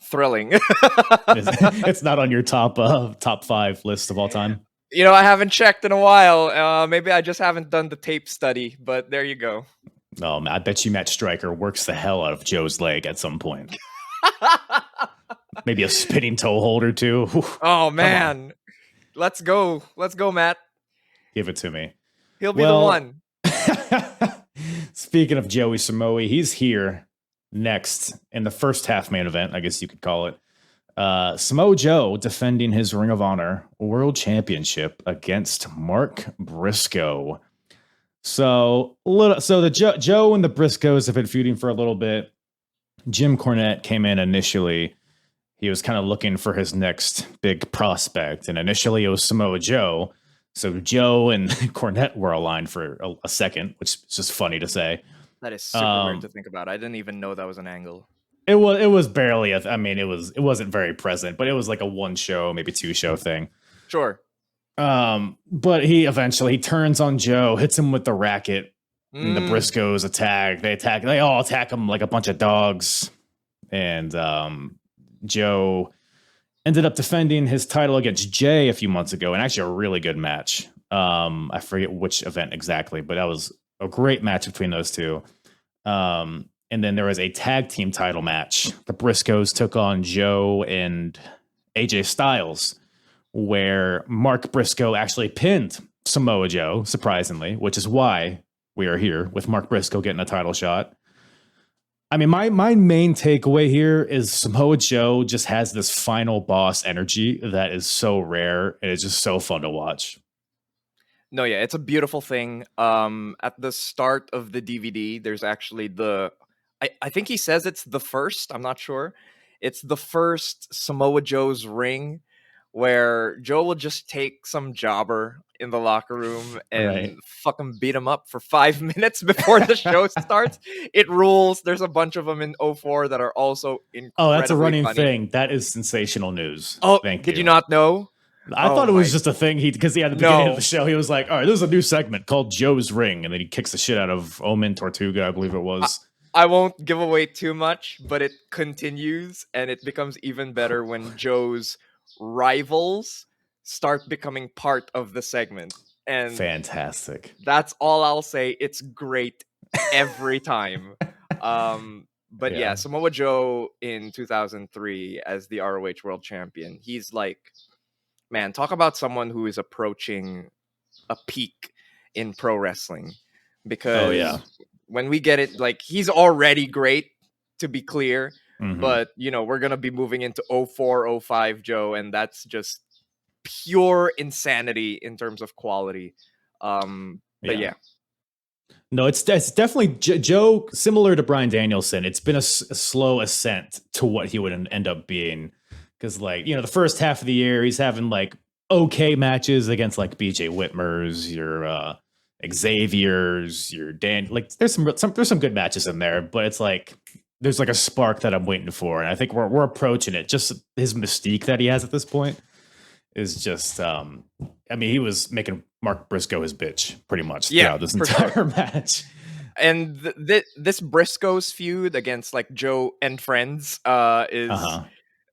thrilling. It's not on your top 5 list of all time. You know, I haven't checked in a while. Maybe I just haven't done the tape study, but there you go. Oh, I bet you Matt Striker works the hell out of Joe's leg at some point. Maybe a spinning toe hold or two. Oh man, let's go, Matt. Give it to me. He'll be the one. Speaking of Joey Samoa, he's here next in the first half main event, I guess you could call it. Samoa Joe defending his Ring of Honor World Championship against Mark Briscoe. So the Joe and the Briscoes have been feuding for a little bit. Jim Cornette came in initially. He was kind of looking for his next big prospect, and initially it was Samoa Joe. So Joe and Cornette were aligned for a second, which is just funny to say. That is super weird to think about. I didn't even know that was an angle. It was barely. It wasn't very present, but it was like a 1 show, maybe 2 show thing. Sure. But he eventually turns on Joe, hits him with the racket. And the Briscoes attack. They all attack him like a bunch of dogs. And Joe ended up defending his title against Jay a few months ago, and actually a really good match. I forget which event exactly, but that was a great match between those two. And then there was a tag team title match. The Briscoes took on Joe and AJ Styles, where Mark Briscoe actually pinned Samoa Joe, surprisingly, which is why we are here with Mark Briscoe getting a title shot. I mean, my main takeaway here is Samoa Joe just has this final boss energy that is so rare, and it's just so fun to watch. No, yeah, it's a beautiful thing. At the start of the DVD, there's actually I think he says it's the first, I'm not sure. It's the first Samoa Joe's ring where Joe will just take some jobber in the locker room and fucking beat him up for 5 minutes before the show starts. It rules. There's a bunch of them in 04 that are also incredibly Oh, that's a running funny. thing. That is sensational news. Oh, Thank did you. you not know? I thought it was just a thing. Because at the beginning of the show, he was like, all right, there's a new segment called Joe's Ring. And then he kicks the shit out of Omen Tortuga, I believe it was. I won't give away too much, but it continues and it becomes even better when Joe's rivals start becoming part of the segment. And fantastic. That's all I'll say. It's great every time. But yeah, Samoa Joe in 2003 as the ROH World Champion. He's like, man, talk about someone who is approaching a peak in pro wrestling. Because when we get it, like, he's already great, to be clear. But, you know, we're going to be moving into 04, 05 Joe, and that's just pure insanity in terms of quality. But yeah. No, it's definitely Joe, similar to Bryan Danielson. It's been a slow ascent to what he would end up being. Because, like, you know, the first half of the year, he's having, like, okay matches against, like, BJ Whitmer's, your Xavier's, your Dan. Like, there's some good matches in there, but it's like there's like a spark that I'm waiting for, and I think we're approaching it. Just his mystique that he has at this point is just, I mean, he was making Mark Briscoe his bitch pretty much throughout this entire match. And this Briscoe's feud against like Joe and friends is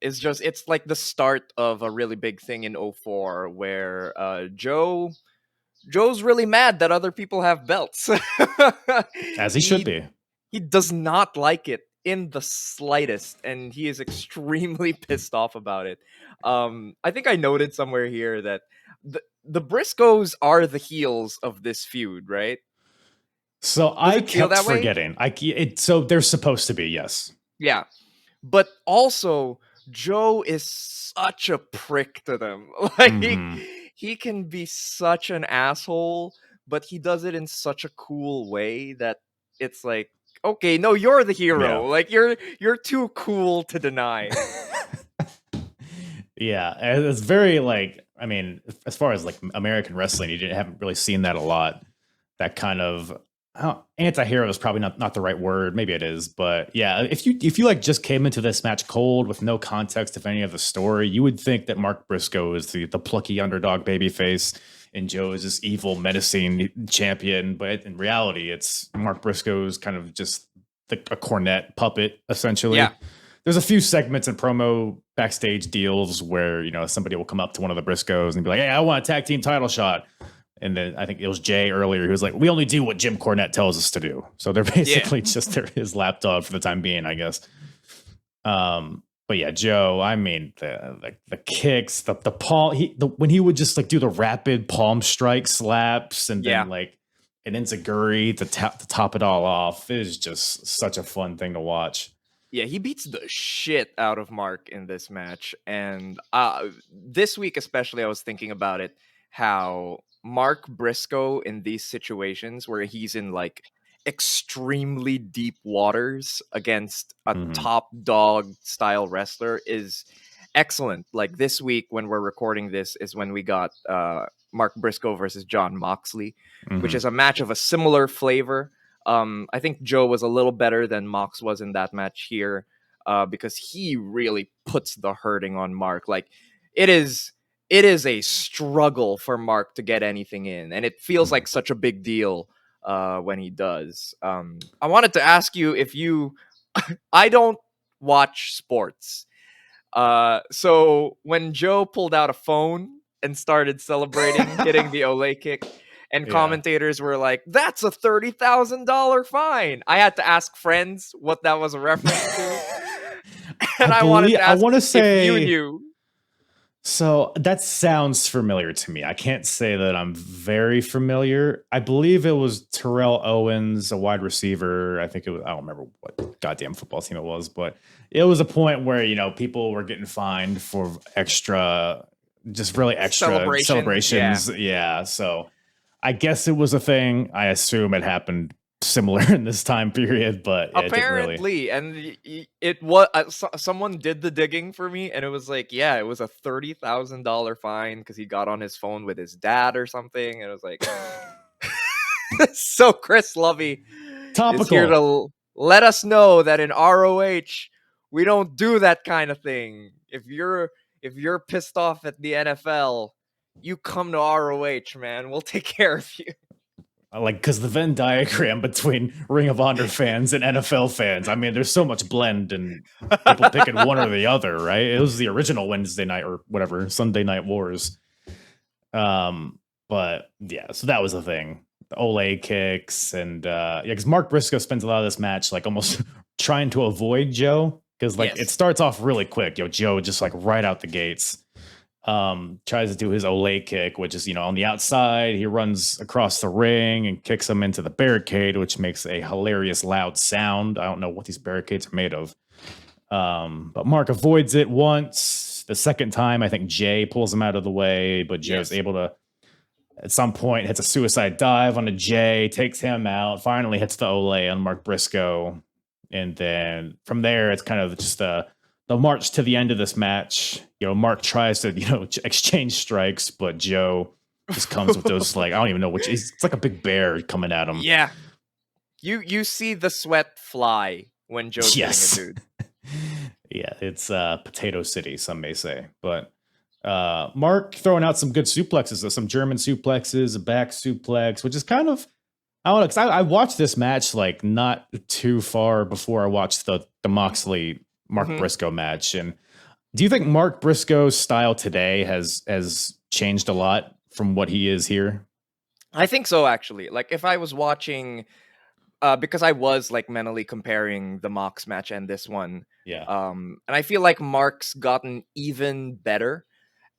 it's like the start of a really big thing in '04 where Joe's really mad that other people have belts. As he should be. He does not like it in the slightest, and he is extremely pissed off about it. I think I noted somewhere here that the Briscoes are the heels of this feud, right? So I kept forgetting. So they're supposed to be, yes. Yeah. But also, Joe is such a prick to them. Like, he can be such an asshole, but he does it in such a cool way that it's like, okay, no, you're the hero. Yeah. Like, you're too cool to deny. Yeah, and it's very like, I mean, as far as like American wrestling, haven't really seen that a lot. That kind of anti-hero is probably not the right word. Maybe it is, but yeah, if you like just came into this match cold with no context of any of the story, you would think that Mark Briscoe is the plucky underdog babyface and Joe is this evil, menacing champion. But in reality, it's Mark Briscoe's kind of just a cornet puppet, essentially. Yeah. There's a few segments and promo backstage deals where, somebody will come up to one of the Briscoes and be like, hey, I want a tag team title shot. And then I think it was Jay earlier who was like, we only do what Jim Cornette tells us to do. So they're basically just his lapdog for the time being, I guess. But yeah, Joe, I mean, the kicks, the palm, when he would just like do the rapid palm strike slaps and then like an enziguri to top it all off, it is just such a fun thing to watch. Yeah, he beats the shit out of Mark in this match. And this week especially, I was thinking about it, how Mark Briscoe in these situations where he's in like extremely deep waters against a top dog style wrestler is excellent. Like this week when we're recording this is when we got Mark Briscoe versus John Moxley, which is a match of a similar flavor. I think Joe was a little better than Mox was in that match here because he really puts the hurting on Mark. Like it is a struggle for Mark to get anything in, and it feels like such a big deal when he does. I wanted to ask you if you I don't watch sports. So when Joe pulled out a phone and started celebrating hitting the Olay kick, and commentators were like, that's a $30,000 fine. I had to ask friends what that was a reference to. And I wanted to ask if you knew. So that sounds familiar to me. I can't say that I'm very familiar. I believe it was Terrell Owens, a wide receiver. I think it was, I don't remember what goddamn football team it was, but it was a point where, people were getting fined for just really extra celebrations. Yeah. So I guess it was a thing. I assume it happened similar in this time period, but apparently, and it was someone did the digging for me, and it was like, it was a $30,000 fine because he got on his phone with his dad or something, and it was like, so Chris Lovey is here to let us know that in ROH we don't do that kind of thing. If you're pissed off at the NFL, you come to ROH, man. We'll take care of you. Like, because the Venn diagram between Ring of Honor fans and NFL fans, I mean, there's so much blend and people picking one or the other, right? It was the original Wednesday night or whatever, Sunday Night Wars. But yeah, so that was a thing. The Olay kicks and because Mark Briscoe spends a lot of this match like almost trying to avoid Joe because it starts off really quick. Joe just like right out the gates. Tries to do his Olay kick, which is, on the outside. He runs across the ring and kicks him into the barricade, which makes a hilarious loud sound. I don't know what these barricades are made of. But Mark avoids it once. The second time, I think Jay pulls him out of the way, but Joe's able to, at some point, hits a suicide dive onto Jay, takes him out, finally hits the Olay on Mark Briscoe. And then from there, it's kind of just the march to the end of this match. Mark tries to, exchange strikes, but Joe just comes with those, like, I don't even know which. It's like a big bear coming at him. Yeah. You see the sweat fly when Joe's hitting a dude. Yeah, it's Potato City, some may say. But Mark throwing out some good suplexes, some German suplexes, a back suplex, which is kind of, I don't know, because I watched this match, like, not too far before I watched the Moxley Mark Briscoe match, and Do you think Mark Briscoe's style today has changed a lot from what he is here? I think so, actually. Like, if I was watching, because I was like mentally comparing the Mox match and this one, Yeah. and I feel like Mark's gotten even better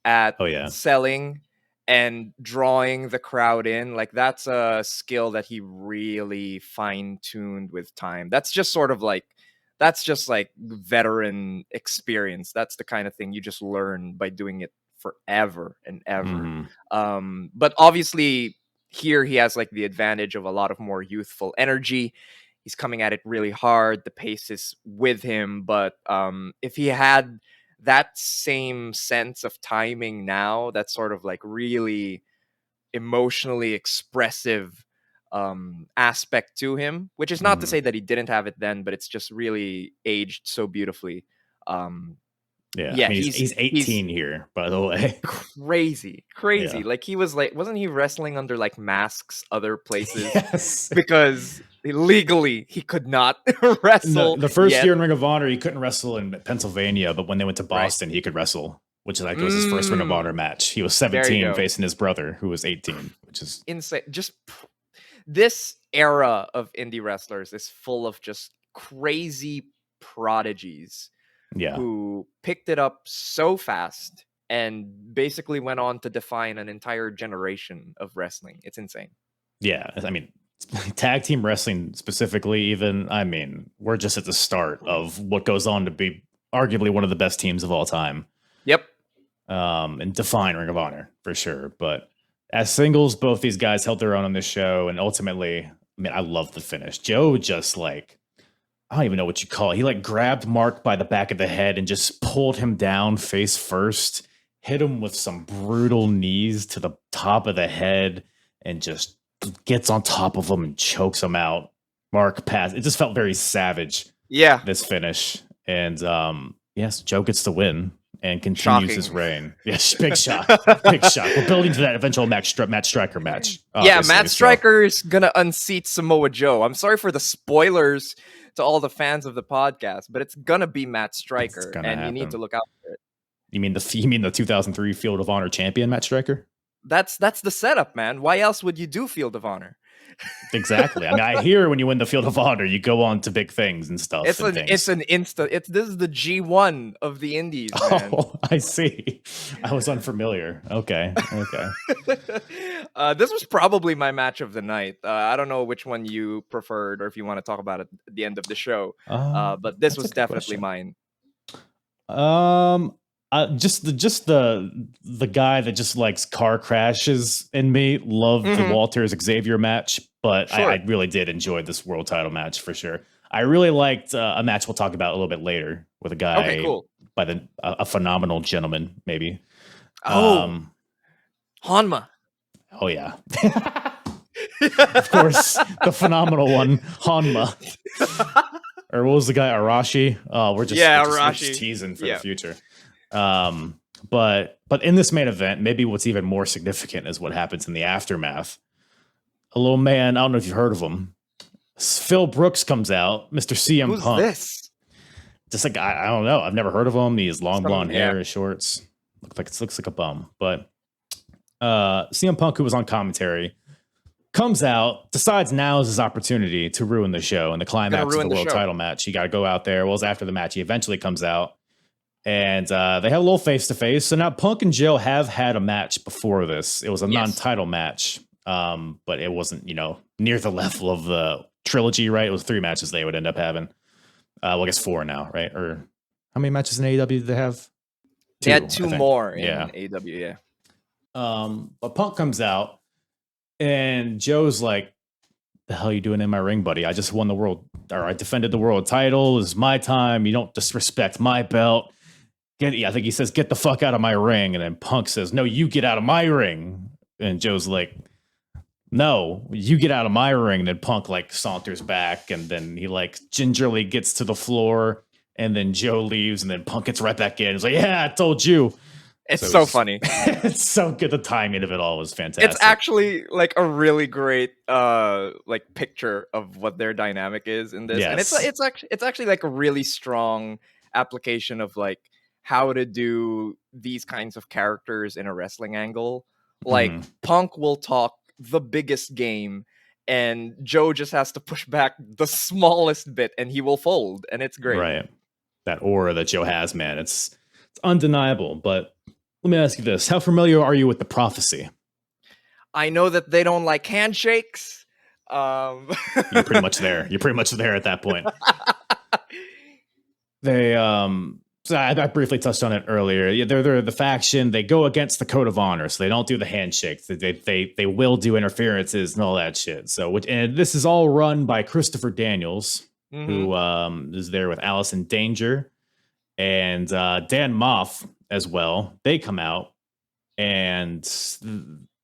at Oh yeah. selling and drawing the crowd in. Like, that's a skill that he really fine-tuned with time. That's just like veteran experience. That's the kind of thing you just learn by doing it forever and ever. But obviously here he has like the advantage of a lot of more youthful energy. He's coming at it really hard. The pace is with him, but if he had that same sense of timing now, that sort of like really emotionally expressive aspect to him, which is not to say that he didn't have it then, but it's just really aged so beautifully. Yeah, I mean, he's 18 here, by the way. Crazy. Yeah. Like, he was like, wasn't he wrestling under like masks other places? Yes. Because legally he could not wrestle. The first yet. year in Ring of Honor, he couldn't wrestle in Pennsylvania, but when they went to Boston, he could wrestle, which is like it was his first Ring of Honor match. He was 17 facing his brother, who was 18, which is insane. Just this era of indie wrestlers is full of just crazy prodigies. Yeah. Who picked it up so fast and basically went on to define an entire generation of wrestling. It's insane. Yeah, I mean, tag team wrestling specifically, even, I mean, we're just at the start of what goes on to be arguably one of the best teams of all time. Yep. And define Ring of Honor for sure. But as singles, both these guys held their own on this show, and ultimately, I mean, I love the finish. Joe just like, I don't even know what you call it. He like grabbed Mark by the back of the head and just pulled him down face first, hit him with some brutal knees to the top of the head, and just gets on top of him and chokes him out. Mark passed. It just felt very savage. Yeah. This finish. And yes, Joe gets the win and continues his reign. Yes, big shock. Big shock. We're building to that eventual Matt Striker match. Yeah, Matt Striker is going to unseat Samoa Joe. I'm sorry for the spoilers to all the fans of the podcast, but it's going to be Matt Striker, and happen. You need to look out for it. You mean the 2003 Field of Honor champion, Matt Striker? That's the setup, man. Why else would you do Field of Honor? Exactly. I mean, I hear when you win the Field of Honor, you go on to big things and stuff. This is the G1 of the indies, man. Oh, I see. I was unfamiliar. Okay. This was probably my match of the night. I don't know which one you preferred, or if you want to talk about it at the end of the show. But this was definitely mine. Just the guy that just likes car crashes in me loved the Walters Xavier match, but sure. I really did enjoy this world title match for sure. I really liked a match we'll talk about a little bit later with a guy by a phenomenal gentleman, maybe. Hanma. Oh yeah. Of course, the phenomenal one, Hanma. Or what was the guy, Arashi? We're just teasing for the future. But in this main event, maybe what's even more significant is what happens in the aftermath. A little man, I don't know if you've heard of him. Phil Brooks comes out, Mr. CM Punk. Who's this? Just like I don't know. I've never heard of him. He has long blonde hair, his shorts. Looks like a bum. But CM Punk, who was on commentary, comes out, decides now is his opportunity to ruin the show and the climax of the world title match. He got to go out there. Well, it's after the match. He eventually comes out. And they had a little face-to-face. So now Punk and Joe have had a match before this. It was a non-title match, but it wasn't, near the level of the trilogy, right? It was 3 matches they would end up having. Well, I guess 4 now, right? Or how many matches in AEW did they have? 2, they had 2 more in AEW, yeah. But Punk comes out, and Joe's like, the hell are you doing in my ring, buddy? I just won the world, or I defended the world title. This is my time. You don't disrespect my belt. I think he says, get the fuck out of my ring. And then Punk says, no, you get out of my ring. And Joe's like, no, you get out of my ring. And then Punk like saunters back. And then he like gingerly gets to the floor. And then Joe leaves. And then Punk gets right back in. He's like, yeah, I told you. It's so funny. It's so good. The timing of it all was fantastic. It's actually like a really great like picture of what their dynamic is in this. Yes. And it's actually like a really strong application of like how to do these kinds of characters in a wrestling angle. Like Punk will talk the biggest game, and Joe just has to push back the smallest bit, and he will fold, and it's great. Right. That aura that Joe has, man, it's undeniable. But let me ask you this: how familiar are you with the Prophecy? I know that they don't like handshakes. You're pretty much there. You're pretty much there at that point. They so I briefly touched on it earlier. Yeah, they're the faction. They go against the code of honor, so they don't do the handshakes. They will do interferences and all that shit. So and this is all run by Christopher Daniels, who is there with Allison Danger and Dan Moff as well. They come out and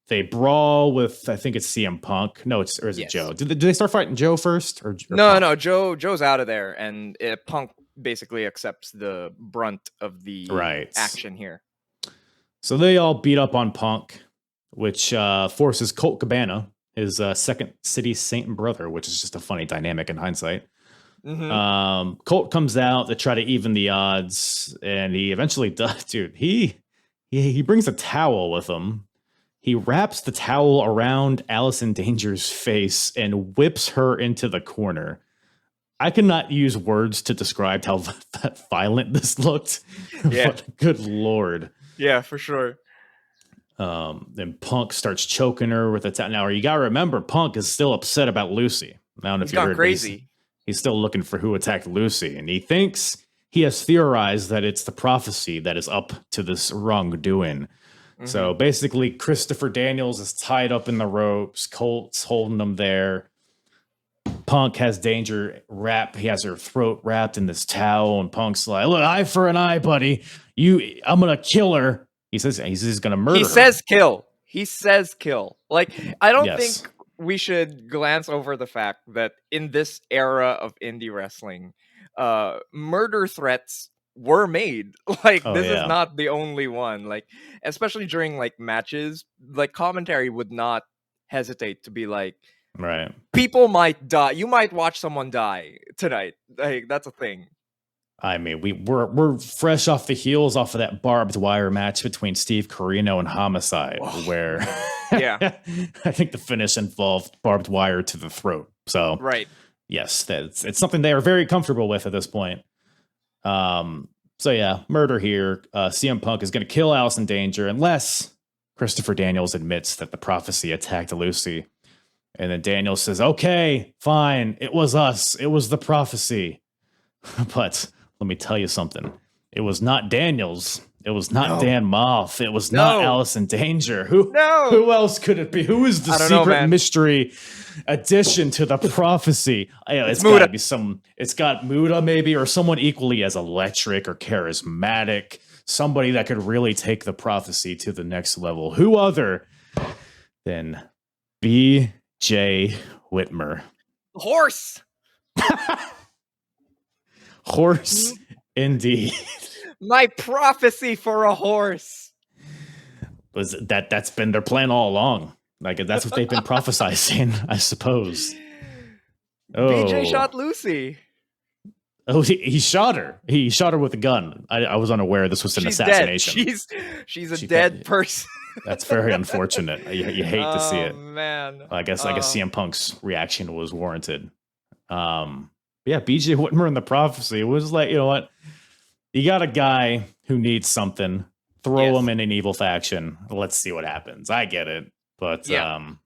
they brawl with, I think it's CM Punk. No, is it Joe? Did they start fighting Joe first? Or no, Punk? no, Joe's out of there, and Punk basically accepts the brunt of the action here. So they all beat up on Punk, which forces Colt Cabana, his second city saint and brother, which is just a funny dynamic in hindsight. Colt comes out to try to even the odds, and he eventually does. Dude, he brings a towel with him. He wraps the towel around Allison Danger's face and whips her into the corner. I cannot use words to describe how violent this looked. Yeah. But good Lord. Yeah, for sure. Then Punk starts choking her with a towel. Now, you got to remember, Punk is still upset about Lucy. I don't know if you heard, crazy. He's still looking for who attacked Lucy, and he has theorized that it's the Prophecy that is up to this wrongdoing. So basically, Christopher Daniels is tied up in the ropes. Colt's holding him there. Punk has Danger wrapped. He has her throat wrapped in this towel, and Punk's like, "Look, eye for an eye, buddy. I'm gonna kill her." He says he's gonna murder her. He says kill. Like, I don't think we should glance over the fact that in this era of indie wrestling, murder threats were made. Like, this is not the only one. Like, especially during like matches, like commentary would not hesitate to be like, right, people might die. You might watch someone die tonight. Like, that's a thing. I mean, we're fresh off the heels off of that barbed wire match between Steve Corino and Homicide, where I think the finish involved barbed wire to the throat. So yes, it's something they are very comfortable with at this point. So yeah, murder here. CM Punk is going to kill Allison Danger unless Christopher Daniels admits that the Prophecy attacked Lucy. And then Daniels says, "Okay, fine. It was us. It was the Prophecy." But let me tell you something. It was not Daniels. It was not Dan Moff. It was not Allison Danger. Who else could it be? Who is the secret mystery addition to the Prophecy? It's got to be it's got Muta maybe, or someone equally as electric or charismatic. Somebody that could really take the Prophecy to the next level. Who other than B.J. Whitmer? Horse. Horse, indeed. My prophecy for a horse. Was that's been their plan all along. Like, that's what they've been prophesizing, I suppose. BJ shot Lucy. Oh, he shot her. He shot her with a gun. I was unaware this was an assassination. Dead. She's a dead person. That's very unfortunate. You hate to see it. Man. I guess CM Punk's reaction was warranted. Yeah, BJ Whitmer and the Prophecy was like, you know what? You got a guy who needs something. Throw him in an evil faction. Let's see what happens. I get it. But I don't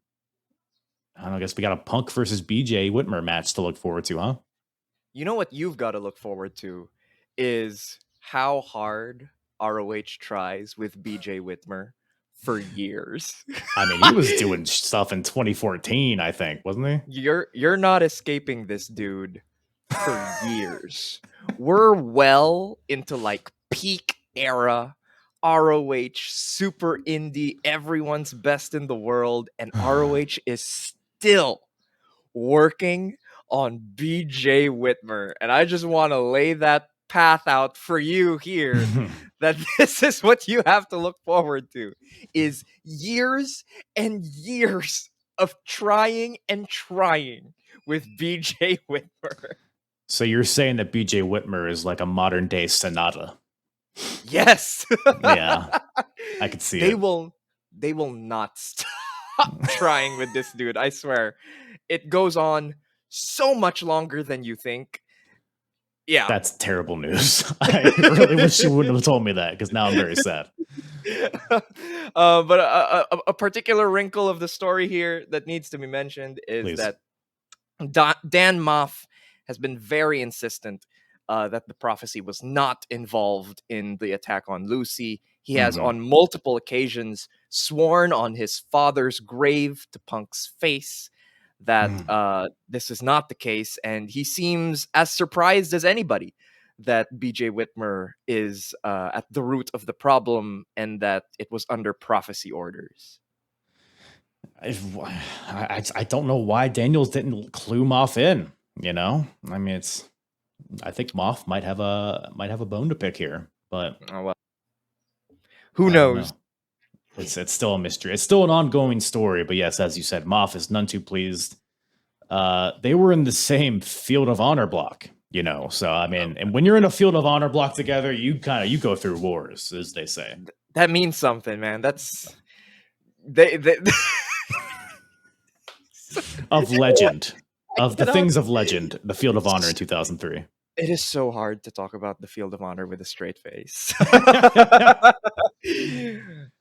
know, I guess we got a Punk versus BJ Whitmer match to look forward to, huh? You know what you've got to look forward to is how hard ROH tries with BJ Whitmer for years. I mean, he was doing stuff in 2014, I think, wasn't he? You're not escaping this dude for years. We're well into like peak era ROH, super indie, everyone's best in the world, and ROH is still working on BJ Whitmer. And I just want to lay that path out for you here that this is what you have to look forward to, is years and years of trying and trying with BJ Whitmer. So you're saying that BJ Whitmer is like a modern day Sonata? Yes. Yeah, I could see they it. will they will not stop trying with this dude. I swear. It goes on so much longer than you think. Yeah. That's terrible news. I really wish you wouldn't have told me that, because now I'm very sad. But a particular wrinkle of the story here that needs to be mentioned is Please. that Dan Moff has been very insistent that the prophecy was not involved in the attack on Lucy. He has on multiple occasions sworn on his father's grave to Punk's face that this is not the case, and he seems as surprised as anybody that BJ Whitmer is at the root of the problem and that it was under prophecy orders. I don't know why Daniels didn't clue Moff in. You know, I mean, I think Moff might have a bone to pick here, but Oh, well. Who I don't knows? know. It's still a mystery. It's still an ongoing story, but yes, as you said, Moff is none too pleased. They were in the same field of honor block, you know. So I mean, and when you're in a field of honor block together, you go through wars, as they say. That means something, man. That's they Of legend, of the things of legend, the field of honor in 2003. It is so hard to talk about the field of honor with a straight face.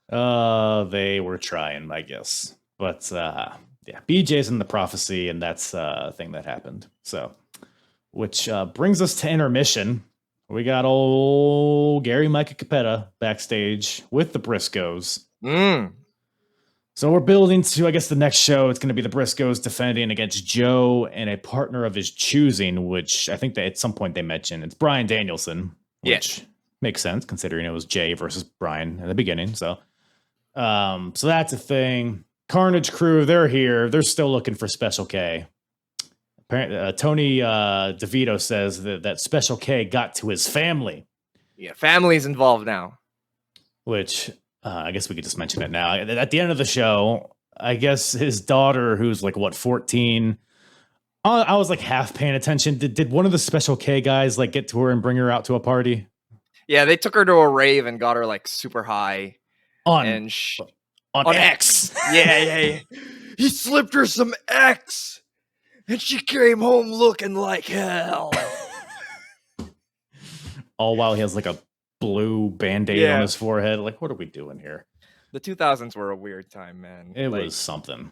They were trying, I guess, but yeah, BJ's in the prophecy, and that's a thing that happened. So, which brings us to intermission. We got old Gary Micah Capetta backstage with the Briscoes. So we're building to, I guess, the next show. It's going to be the Briscoes defending against Joe and a partner of his choosing, which I think that at some point they mentioned. It's Bryan Danielson, which makes sense considering it was Jay versus Bryan in the beginning. So that's a thing. Carnage Crew, they're here. They're still looking for Special K. Apparently, Tony DeVito says that Special K got to his family. Yeah, family's involved now. Which... I guess we could just mention it now. At the end of the show, I guess his daughter, who's like, 14, I was like half paying attention. Did one of the Special K guys like get to her and bring her out to a party? Yeah, they took her to a rave and got her like super high. On X. Yeah. He slipped her some X and she came home looking like hell. All while he has like a blue band-aid on his forehead. Like, what are we doing here? The 2000s were a weird time, man. It was something.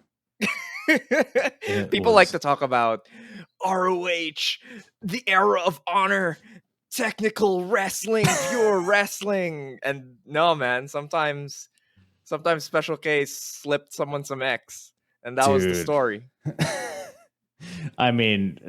People like to talk about ROH, the era of honor, technical wrestling, pure wrestling. And no, man, sometimes Special K slipped someone some X, and that was the story. I mean,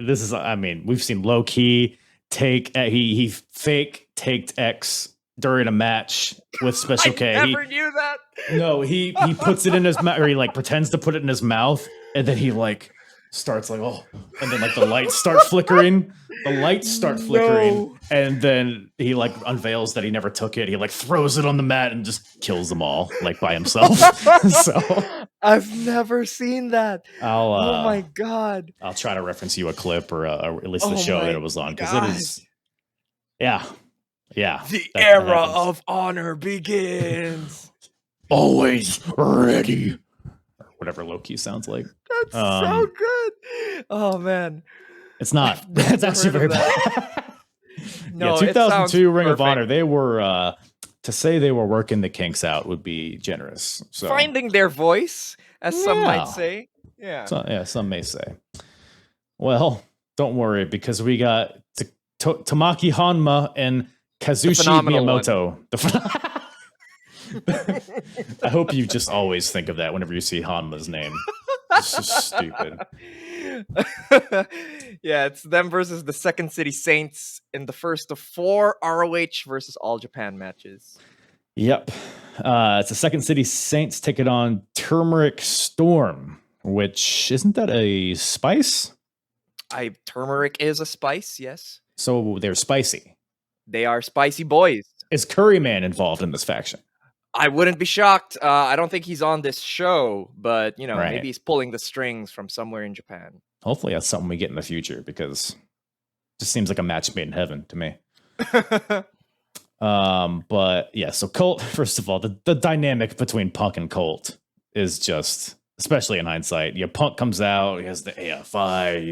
we've seen Low Key take he fake taked X during a match with Special K. I never knew that. No, he puts it in his mouth, or he like pretends to put it in his mouth, and then he like starts like, oh, and then like the lights start flickering. The lights start flickering, and then he like unveils that he never took it. He like throws it on the mat and just kills them all like by himself. So I've never seen that. Oh my god! I'll try to reference you a clip or at least the show that it was on, because it is. Yeah. The era of honor begins. Always ready. Or whatever Loki sounds like. That's so good. Oh man. It's not. It's actually very bad. No, 2002 Ring of Honor. They were to say they were working the kinks out would be generous. So finding their voice, as some might say. Yeah. Some may say. Well, don't worry, because we got Tamaki Hanma and Kazushi Miyamoto. I hope you just always think of that whenever you see Hanma's name. It's just stupid. Yeah, it's them versus the Second City Saints in the first of 4 ROH versus All Japan matches. Yep. It's the Second City Saints taking on Turmeric Storm, which isn't that a spice? Turmeric is a spice, yes. So they're spicy. They are spicy boys. Is Curryman involved in this faction? I wouldn't be shocked. I don't think he's on this show, but maybe he's pulling the strings from somewhere in Japan. Hopefully that's something we get in the future, because it just seems like a match made in heaven to me. But yeah, so Colt, first of all, the dynamic between Punk and Colt is just, especially in hindsight. Yeah, Punk comes out, he has the AFI,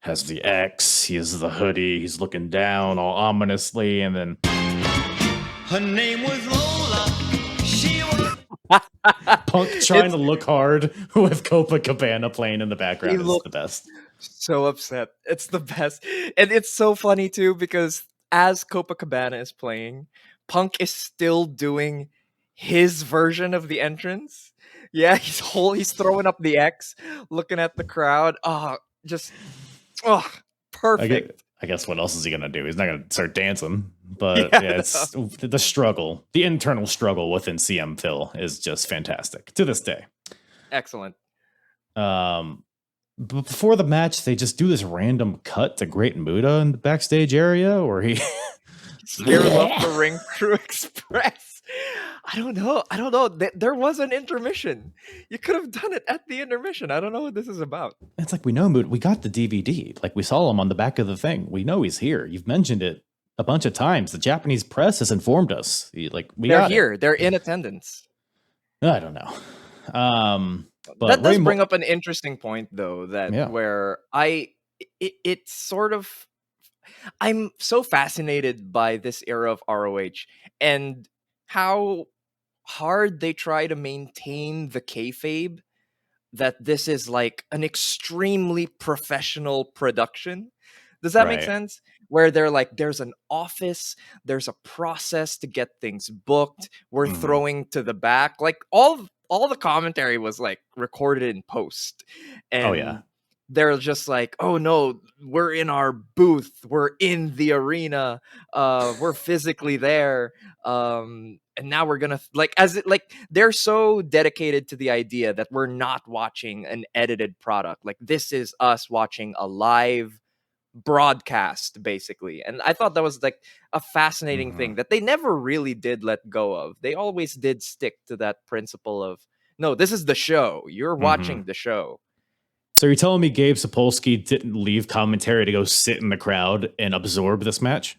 has the X, he has the hoodie, he's looking down all ominously, and then Her name was Lola. She was Punk trying to look hard with Copacabana playing in the He background is looked the best. so upset. It's the best. And it's so funny too because as Copacabana is playing, Punk is still doing his version of the entrance. Yeah, he's throwing up the X, looking at the crowd. Just I perfect. guess what else is he gonna do? He's not gonna start dancing. But Yeah, yeah, no. it's the struggle, the internal struggle within CM Phil is just fantastic to this day. Excellent. But before the match, they just do this random cut to Great Muta in the backstage area where he Spears off the Ring Crew Express. I don't know. There was an intermission. You could have done it at the intermission. I don't know what this is about. it's like, we know Muta, we got the DVD, like we saw him on the back of the thing. We know he's here. You've mentioned it a bunch of times. The Japanese press has informed us. They're here. They're in attendance. I don't know. But That does Ray bring up an interesting point, though. Where it's sort of, I'm so fascinated by this era of ROH and how hard they try to maintain the kayfabe that this is like an extremely professional production. Does that make Right. sense? Where they're like, there's an office, there's a process to get things booked. We're Mhm. throwing to the back. Like all the commentary was like recorded in post. And Oh, yeah. they're just like, oh no, we're in our booth, we're in the arena, we're physically there. And now we're gonna they're so dedicated to the idea that we're not watching an edited product. Like this is us watching a live broadcast, basically. And I thought that was like a fascinating thing that they never really did let go of. They always did stick to that principle of, no, this is the show, you're watching the show. So you're telling me Gabe Sapolsky didn't leave commentary to go sit in the crowd and absorb this match?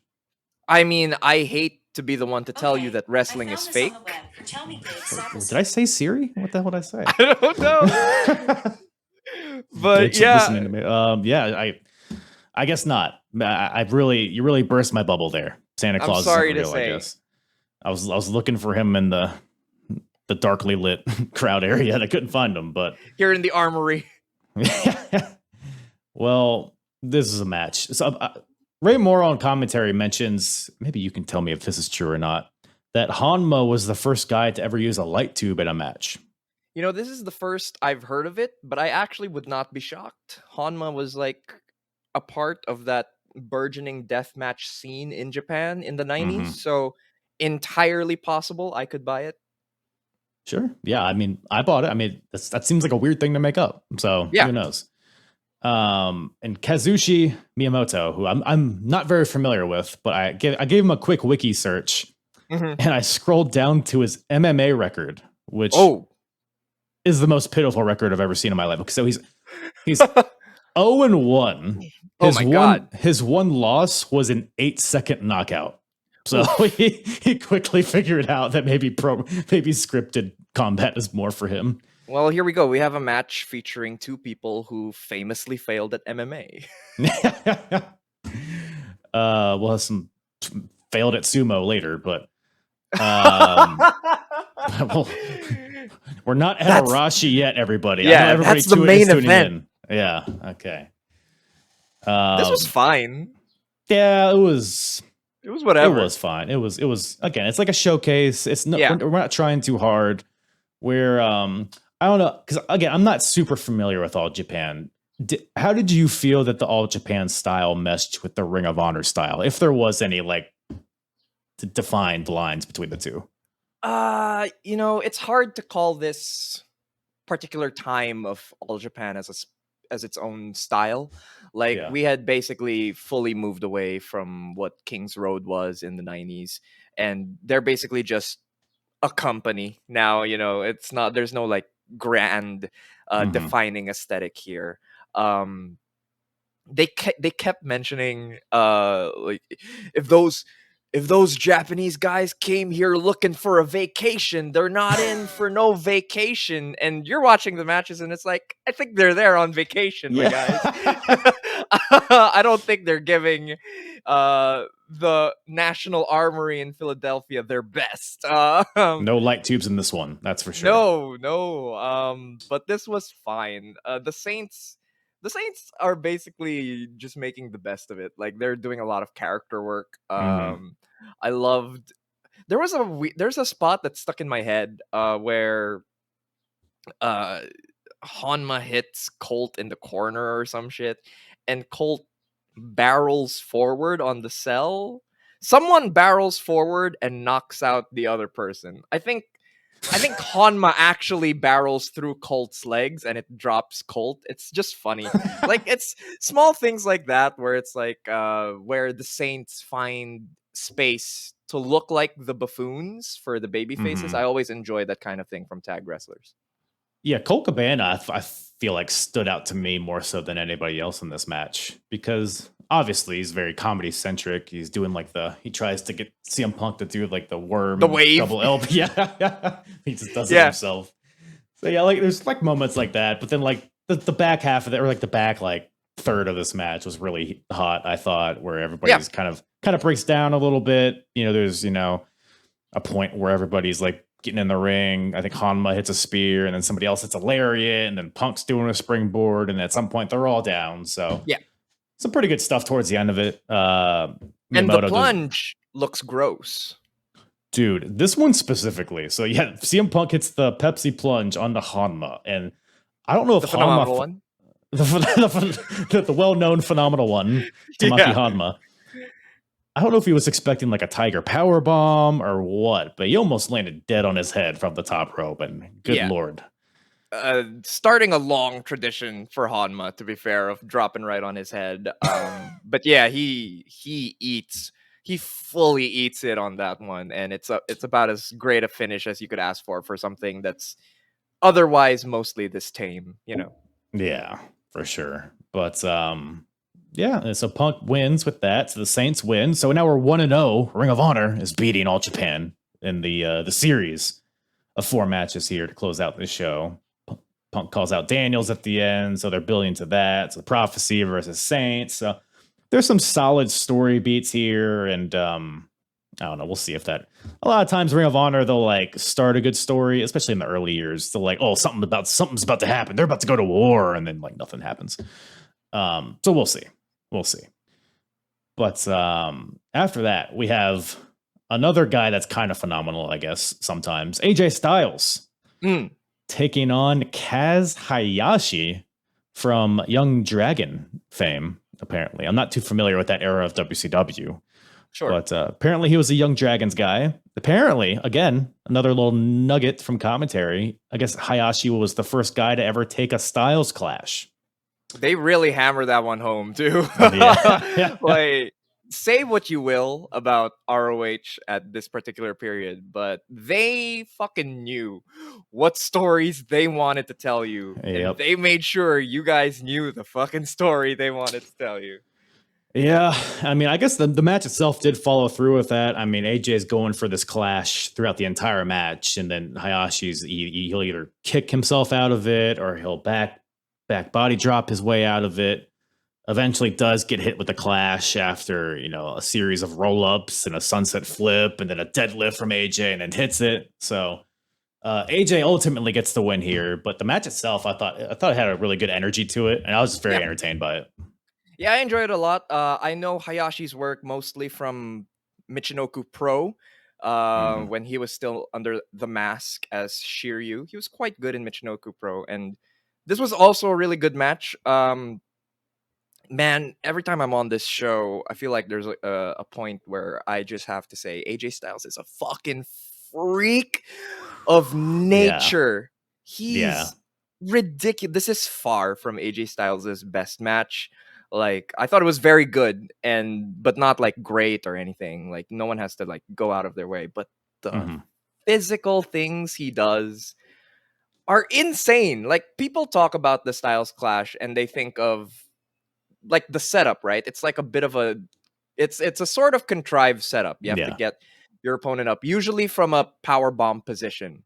I mean, I hate to be the one to tell you that wrestling is fake. Did I say Siri? What the hell did I say? I don't know. But Bitch, yeah, listening to me. Yeah, I guess not. You really burst my bubble there. Santa Claus. I'm sorry isn't to real, say. I guess. I was looking for him in the darkly lit crowd area, and I couldn't find him. But here in the armory. Well, this is a match. So Ray Moore on commentary mentions, maybe you can tell me if this is true or not, that Hanma was the first guy to ever use a light tube in a match. You know, this is the first I've heard of it, but I actually would not be shocked. Hanma was like a part of that burgeoning deathmatch scene in Japan in the 90s, so entirely possible I could buy it. Sure. Yeah, I mean, I bought it. I mean, that seems like a weird thing to make up. So Yeah. who knows? And Kazushi Miyamoto, who I'm not very familiar with, but I gave him a quick wiki search, and I scrolled down to his MMA record, which is the most pitiful record I've ever seen in my life. So he's 0-1. Oh my God. His one loss was an 8-second knockout. So he quickly figured out that maybe scripted combat is more for him. Well, here we go. We have a match featuring two people who famously failed at MMA. We'll have some failed at sumo later, but we're not at Arashi yet, everybody. Yeah, I know everybody that's the main tuning event. in. Yeah, okay. This was fine. Yeah, it was whatever. It was fine. It was again, it's like a showcase. It's not we're not trying too hard. We're I don't know, because again, I'm not super familiar with All Japan. How did you feel that the All Japan style meshed with the Ring of Honor style? If there was any like defined lines between the two? You know, it's hard to call this particular time of All Japan as its own style. Like we had basically fully moved away from what King's Road was in the 90s, and they're basically just a company now. You know, it's not, there's no like grand defining aesthetic here. They kept mentioning like if those if those Japanese guys came here looking for a vacation, they're not in for no vacation. And you're watching the matches, and it's like, I think they're there on vacation, my guys. I don't think they're giving the National Armory in Philadelphia their best. No light tubes in this one, that's for sure. No. But this was fine. The Saints are basically just making the best of it. Like, they're doing a lot of character work. I loved. There's a spot that's stuck in my head where uh Hanma hits Colt in the corner or some shit, and Colt barrels forward on the cell. Someone barrels forward and knocks out the other person. I think Hanma actually barrels through Colt's legs and it drops Colt. It's just funny. Like, it's small things like that where it's like where the Saints find space to look like the buffoons for the baby faces. I always enjoy that kind of thing from tag wrestlers. Yeah, Colt Cabana, I feel like stood out to me more so than anybody else in this match because obviously he's very comedy centric. He's doing like he tries to get CM Punk to do like the worm, The wave. double L. Yeah, he just does it himself. So yeah, like there's like moments like that, but then like the back half of it, or like the back like third of this match was really hot. I thought where everybody's kind of breaks down a little bit. There's a point where everybody's like getting in the ring. I think Hanma hits a spear, and then somebody else hits a lariat, and then Punk's doing a springboard, and at some point they're all down. So yeah, some pretty good stuff towards the end of it. And the plunge looks gross. Dude, this one specifically. So yeah, CM Punk hits the Pepsi plunge onto Hanma, and I don't know if the phenomenal one, the well-known phenomenal one, Tamaki Hanma. I don't know if he was expecting like a Tiger Power Bomb or what, but he almost landed dead on his head from the top rope, and good lord. Starting a long tradition for Hanma, to be fair, of dropping right on his head. But yeah, he fully eats it on that one, and it's about as great a finish as you could ask for something that's otherwise mostly this tame, Yeah, for sure. But yeah, and so Punk wins with that. So the Saints win. So now we're 1-0. Ring of Honor is beating All Japan in the series of 4 matches here to close out the show. Punk calls out Daniels at the end, so they're building to that. So Prophecy versus Saints. So there's some solid story beats here, and I don't know. We'll see if that. A lot of times, Ring of Honor, they'll like start a good story, especially in the early years. They'll like, oh, something's about to happen. They're about to go to war, and then like nothing happens. So we'll see. We'll see. But after that, we have another guy that's kind of phenomenal, I guess, sometimes. AJ Styles taking on Kaz Hayashi from Young Dragon fame, apparently. I'm not too familiar with that era of WCW. Sure. But apparently he was a Young Dragons guy. Apparently, again, another little nugget from commentary. I guess Hayashi was the first guy to ever take a Styles clash. They really hammer that one home too. Like, say what you will about ROH at this particular period, but they fucking knew what stories they wanted to tell you. And they made sure you guys knew the fucking story they wanted to tell you. Yeah, I mean, I guess the match itself did follow through with that. I mean, AJ's going for this clash throughout the entire match, and then Hayashi's he'll either kick himself out of it or he'll back body drop his way out of it. Eventually does get hit with a clash after, a series of roll-ups and a sunset flip and then a deadlift from AJ and then hits it. So AJ ultimately gets the win here, but the match itself, I thought it had a really good energy to it, and I was just very entertained by it. Yeah, I enjoyed it a lot. I know Hayashi's work mostly from Michinoku Pro. When he was still under the mask as Shiryu. He was quite good in Michinoku Pro, and this was also a really good match. Man, every time I'm on this show, I feel like there's a point where I just have to say AJ Styles is a fucking freak of nature. He's ridiculous. This is far from AJ Styles' best match. Like, I thought it was very good, but not like great or anything. Like, no one has to like go out of their way, but the physical things he does are insane. Like, people talk about the Styles clash and they think of like the setup, right? It's like a bit of a It's a sort of contrived setup. You have to Yeah. get your opponent up, usually from a power bomb position,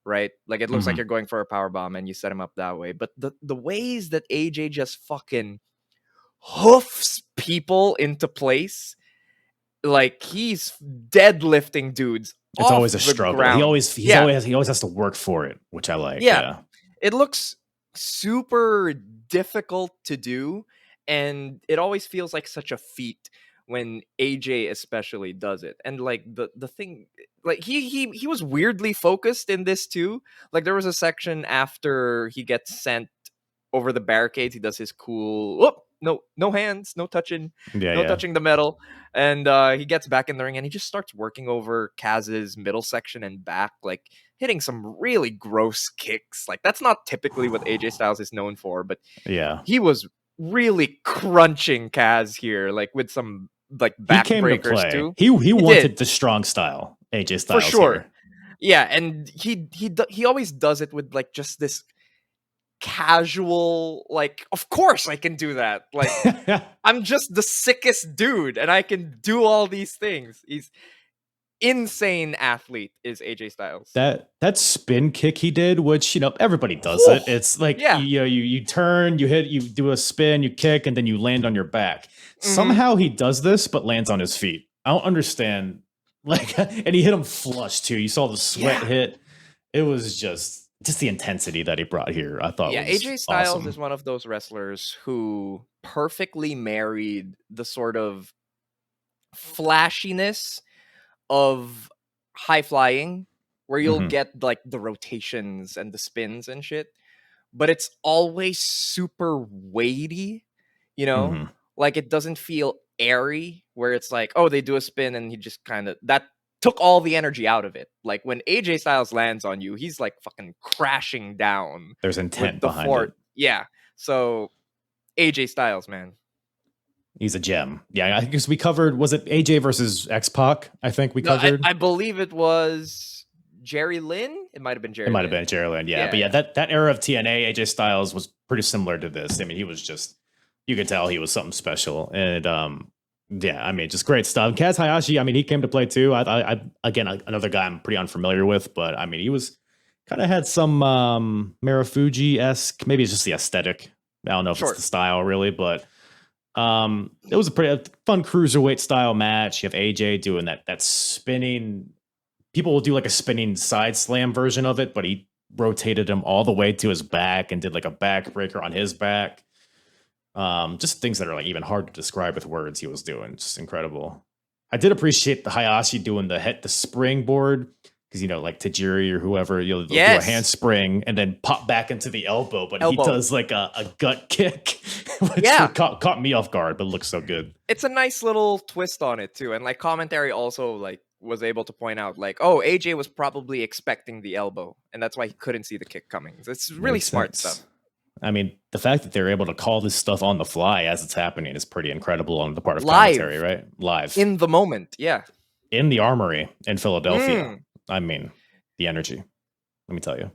right? Like it looks like Mhm. you're going for a power bomb and you set him up that way. But the ways that AJ just fucking hoofs people into place, like he's deadlifting dudes It's off always a the struggle. He ground. always Yeah, he always has to work for it, which I like. yeah. Yeah. It looks super difficult to do, and it always feels like such a feat when AJ especially does it. And like the thing, like he was weirdly focused in this too. Like there was a section after he gets sent over the barricades, he does his cool whoop, no hands, no touching, Yeah, no yeah. touching the metal. And he gets back in the ring and he just starts working over Kaz's middle section and back, like hitting some really gross kicks. Like that's not typically what AJ Styles is known for, but Yeah. he was really crunching Kaz here, like with some like He came to backbreakers play. too. He did wanted the strong style, AJ for Styles sure. here. Yeah, and he always does it with like just this casual, like, of course I can do that. Like I'm just the sickest dude and I can do all these things. He's insane athlete is AJ Styles. That spin kick he did, which everybody does Whew. it. It's like Yeah. you turn, you hit, you do a spin, you kick, and then you land on your back. Mhm. Somehow he does this, but lands on his feet. I don't understand. Like, and he hit him flush too. You saw the sweat Yeah. hit. It was just the intensity that he brought here. I thought Yeah, was AJ Styles awesome. is one of those wrestlers who perfectly married the sort of flashiness of high flying, where you'll Mhm. get like the rotations and the spins and shit, but it's always super weighty, Mhm. like it doesn't feel airy, where it's like, oh, they do a spin and he just kind of that took all the energy out of it. Like when AJ Styles lands on you, he's like fucking crashing down There's with intent the behind fort. it. Yeah. So AJ Styles, man. He's a gem. Yeah, I guess we covered. Was it AJ versus X-Pac? I think we No, covered. I believe it was Jerry Lynn. It might have been Jerry. It might have Lynn. been Jerry Lynn, yeah. Yeah, But yeah, yeah. that era of TNA, AJ Styles was pretty similar to this. I mean, he was just, you could tell he was something special. And yeah, I mean, just great stuff. Kaz Hayashi, I mean, he came to play too. I again, another guy I'm pretty unfamiliar with, but I mean, he was kind of had some Marufuji-esque, maybe it's just the aesthetic. I don't know if Sure. it's the style really, but it was a pretty fun cruiserweight style match. You have AJ doing that spinning. People will do like a spinning side slam version of it, but he rotated him all the way to his back and did like a backbreaker on his back. Just things that are like even hard to describe with words he was doing. Just incredible. I did appreciate the Hayashi doing the springboard because like Tajiri or whoever, you'll do a Yes. handspring and then pop back into the elbow, but he Elbow. does like a gut kick, which Yeah. caught me off guard, but looks so good. It's a nice little twist on it too, and like commentary also like was able to point out like, oh, AJ was probably expecting the elbow, and that's why he couldn't see the kick coming. So it's really Makes smart sense. stuff. I mean, the fact that they're able to call this stuff on the fly as it's happening is pretty incredible on the part of Live. commentary, right? Live. In the moment, yeah. In the Armory in Philadelphia. Mm. I mean, the energy. Let me tell you.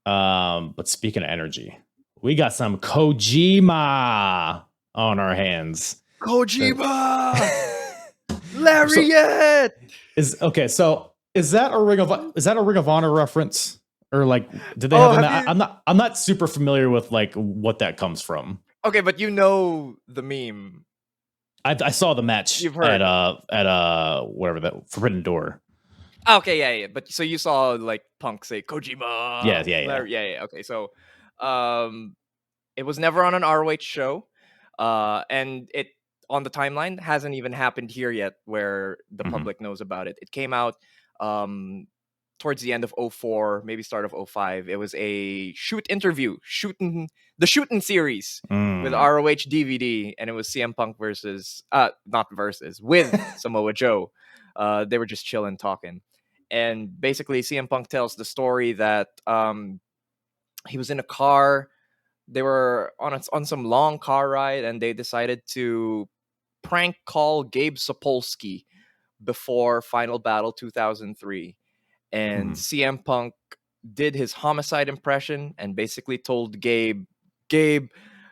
But speaking of energy, we got some Kojima on our hands. Kojima! Lariat! So is that a Ring of Honor reference? Or like, did they Oh, have have you- I'm not super familiar with like what that comes from. Okay, but you know the meme. I saw the match You've heard. at whatever that Forbidden Door. Okay, yeah. But so you saw like Punk say Kojima. Yeah. Yeah. Okay, so it was never on an ROH show. And it on the timeline hasn't even happened here yet where the Mhm. public knows about it. It came out towards the end of 04, maybe start of 05. It was a shooting series with ROH DVD, and it was CM Punk with Samoa Joe. They were just chilling, talking. And basically CM Punk tells the story that he was in a car. They were on some long car ride, and they decided to prank call Gabe Sapolsky before Final Battle 2003. And CM Punk did his homicide impression and basically told Gabe,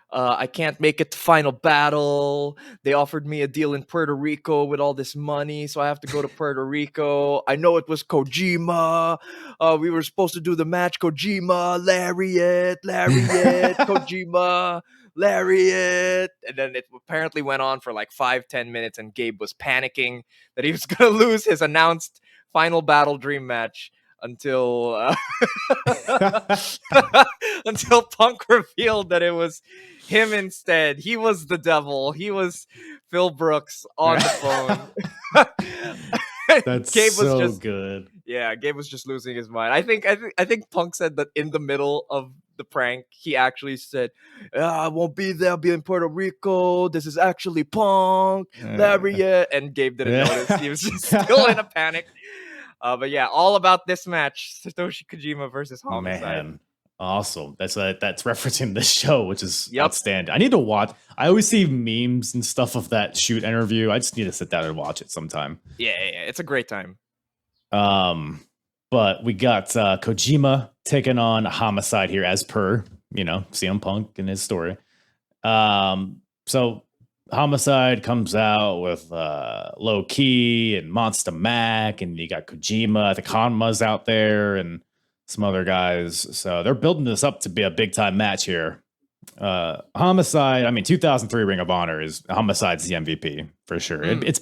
I can't make it to final battle. They offered me a deal in Puerto Rico with all this money, so I have to go to Puerto Rico. I know it was Kojima. We were supposed to do the match. Kojima, lariat, Kojima, lariat. And then it apparently went on for like 5-10 minutes, and Gabe was panicking that he was going to lose his announced final battle dream match until until Punk revealed that it was him instead. He was the devil. He was Phil Brooks on the phone. That's Gabe was so just good. Yeah, Gabe was just losing his mind. I think Punk said that in the middle of the prank, he actually said, I won't be there. I'll be in Puerto Rico. This is actually Punk, lariat. And Gabe didn't notice. He was just still in a panic. But yeah, all about this match: Satoshi Kojima versus Homicide. Man, awesome. That's referencing this show, which is Yep. outstanding. I need to watch. I always see memes and stuff of that shoot interview. I just need to sit down and watch it sometime. Yeah, it's a great time. But we got Kojima taking on Homicide here, as per CM Punk and his story. So Homicide comes out with Low Key and Monster Mac, and you got Kojima. I think Hanma's out there and some other guys. So they're building this up to be a big time match here. Homicide, 2003 Ring of Honor is Homicide's the MVP for sure. It's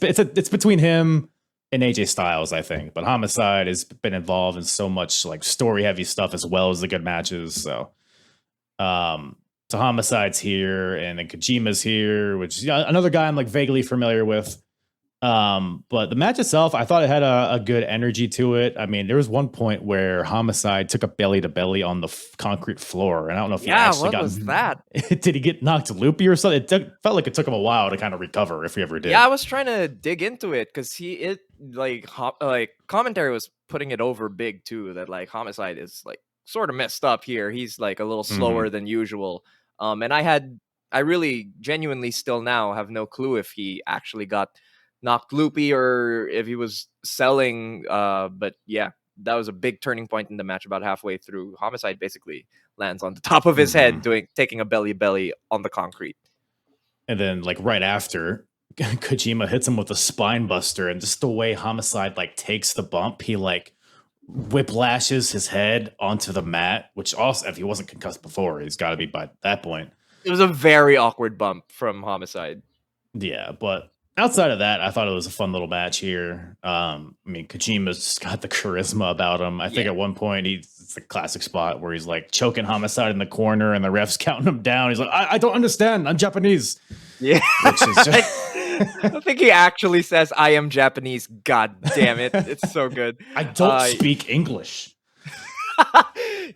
between him and AJ Styles, I think, but Homicide has been involved in so much like story heavy stuff as well as the good matches. So Homicide's here, and then Kojima's here, which is another guy I'm like vaguely familiar with. But the match itself, I thought it had a good energy to it. There was one point where Homicide took a belly to belly on the concrete floor, and I don't know if he actually got. Was that? Did he get knocked loopy or something? Felt like it took him a while to kind of recover, if he ever did. Yeah, I was trying to dig into it because commentary was putting it over big too. That like Homicide is like sort of messed up here. He's like a little slower than usual. And I really genuinely still now have no clue if he actually got knocked loopy or if he was selling. But yeah, that was a big turning point in the match. About halfway through, Homicide basically lands on the top of his head, taking a belly on the concrete. And then like right after, Kojima hits him with a spine buster, and just the way Homicide like takes the bump, he like whiplashes his head onto the mat, which also, if he wasn't concussed before, he's got to be by that point. It was a very awkward bump from Homicide. Yeah, but outside of that, I thought it was a fun little match here. Kojima's just got the charisma about him. I think at one point it's a classic spot where he's like choking Homicide in the corner and the ref's counting him down. He's like, I don't understand. I'm Japanese. Yeah. Which is just... I think he actually says, I am Japanese. God damn it. It's so good. I don't speak English.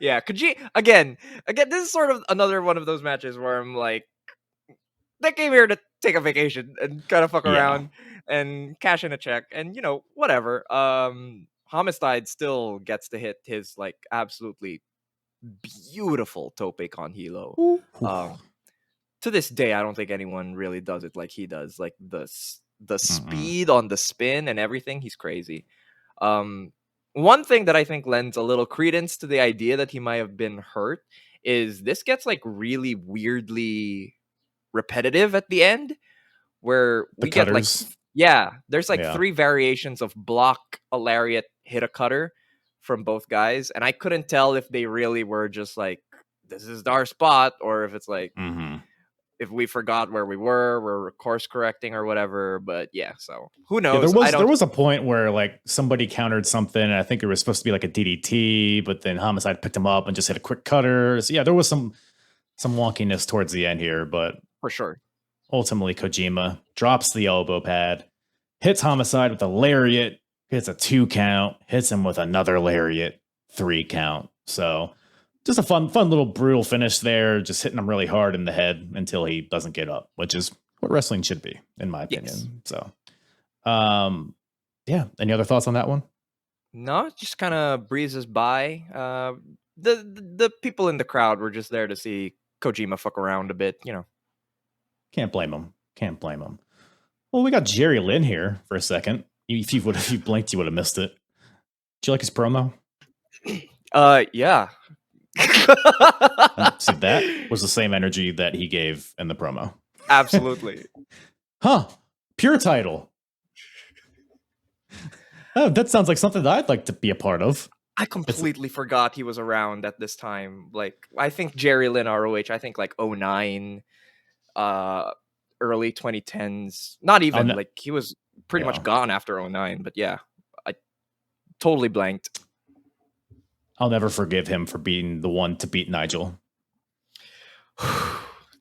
Yeah. Again, this is sort of another one of those matches where I'm like, they came here to take a vacation and kind of fuck around and cash in a check and, whatever. Homicide still gets to hit his like absolutely beautiful tope con hilo. To this day, I don't think anyone really does it like he does. Like the speed on the spin and everything, he's crazy. One thing that I think lends a little credence to the idea that he might have been hurt is this gets like really weirdly repetitive at the end, where we get like there's like 3 variations of block, a lariat, hit a cutter from both guys, and I couldn't tell if they really were just like, this is our spot, or if it's like if we forgot where we were, we're course correcting or whatever. But yeah, so who knows? There was a point where like somebody countered something, and I think it was supposed to be like a DDT, but then Homicide picked him up and just hit a quick cutter. So yeah, there was some wonkiness towards the end here, but for sure. Ultimately, Kojima drops the elbow pad, hits Homicide with a lariat, hits a 2 count, hits him with another lariat, 3 count. So just a fun little brutal finish there, just hitting him really hard in the head until he doesn't get up, which is what wrestling should be, in my opinion. Yes. So, any other thoughts on that one? No, it just kind of breezes by. The people in the crowd were just there to see Kojima fuck around a bit, Can't blame him. Well, we got Jerry Lynn here for a second. If you blinked, you would have missed it. Did you like his promo? Yeah. See, that was the same energy that he gave in the promo. Absolutely. Huh. Pure title. Oh, that sounds like something that I'd like to be a part of. I completely forgot he was around at this time. Like, I think Jerry Lynn ROH, I think like 09, early 2010s. Not even, like, he was pretty much gone after 09, but yeah, I totally blanked. I'll never forgive him for being the one to beat Nigel.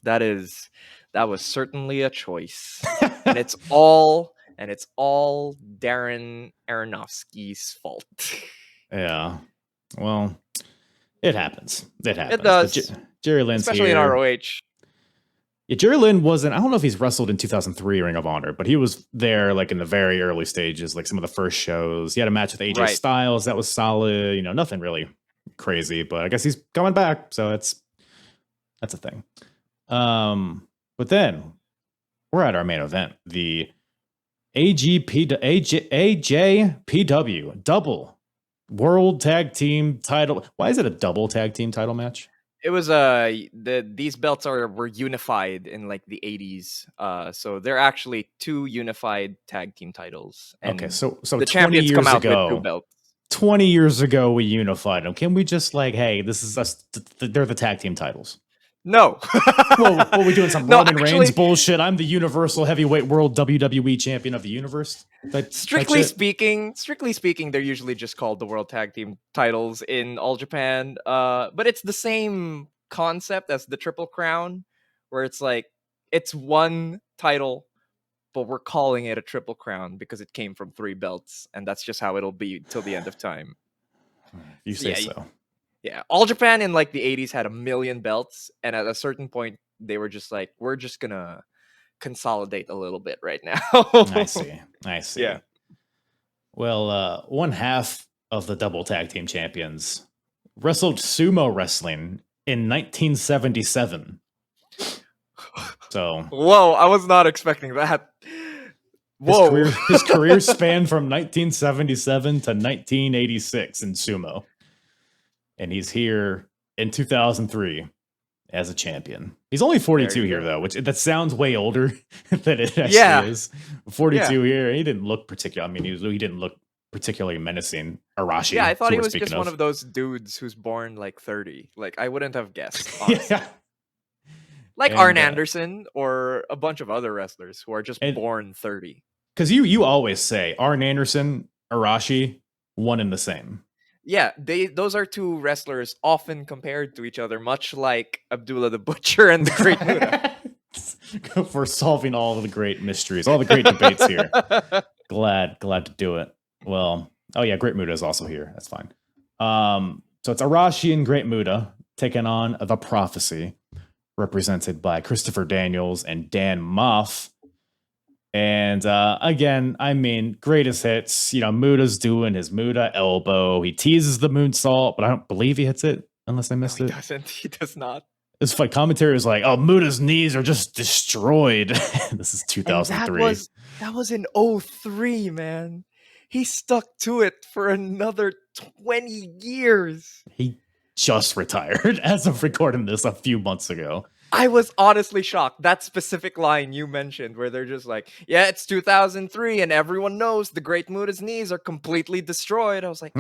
That was certainly a choice. and it's all Darren Aronofsky's fault. Yeah. Well, it happens. It happens. It does. Jerry Lynn's especially here. in ROH. Yeah, Jerry Lynn wasn't, I don't know if he's wrestled in 2003 Ring of Honor, but he was there like in the very early stages, like some of the first shows. He had a match with AJ Styles that was solid, you know, nothing really crazy, but I guess he's coming back, so that's a thing. But then we're at our main event, the AJPW double World Tag Team title. Why is it a double tag team title match? It was these belts were unified in like the 80s. So they're actually two unified tag team titles. And okay, so the champions come out with two belts. 20 years ago we unified them. Can we just like, hey, this is us, they're the tag team titles? No. What are we doing? Some Roman Reigns bullshit? I'm the Universal Heavyweight World WWE Champion of the Universe. Strictly speaking, they're usually just called the World Tag Team titles in All Japan. But it's the same concept as the Triple Crown, where it's like it's one title, but we're calling it a Triple Crown because it came from 3 belts, and that's just how it'll be till the end of time. You say so. Yeah, All Japan in like the 80s had 1 million belts, and at a certain point they were just like, we're just gonna consolidate a little bit right now. I see. Yeah. Well, one half of the double tag team champions wrestled sumo wrestling in 1977. So whoa, I was not expecting that. Whoa. His career spanned from 1977 to 1986 in sumo. And he's here in 2003 as a champion. He's only 42 here, though, which that sounds way older than it actually is. 42 here. He didn't look particular. I mean, he didn't look particularly menacing. Arashi. Yeah, I thought he was just one of those dudes who's born like 30. Like, I wouldn't have guessed. Yeah. Like Arn Anderson or a bunch of other wrestlers who are just born 30. Because you always say Arn Anderson, Arashi, one and the same. Yeah, those are two wrestlers often compared to each other, much like Abdullah the Butcher and the Great Muta. For solving all the great mysteries, all the great debates here. Glad to do it. Well, oh yeah, Great Muta is also here. That's fine. So it's Arashi and Great Muta taking on The Prophecy, represented by Christopher Daniels and Dan Moff. And again, I mean, greatest hits. You know, Muta's doing his Muta elbow. He teases the moonsault, but I don't believe he hits it unless I missed it. He does not. This fight commentary was like, "Oh, Muta's knees are just destroyed." This is 2003. That was in 03, man. He stuck to it for another 20 years. He just retired as of recording this a few months ago. I was honestly shocked. That specific line you mentioned where they're just like, yeah, it's 2003 and everyone knows the Great Muta's knees are completely destroyed. I was like,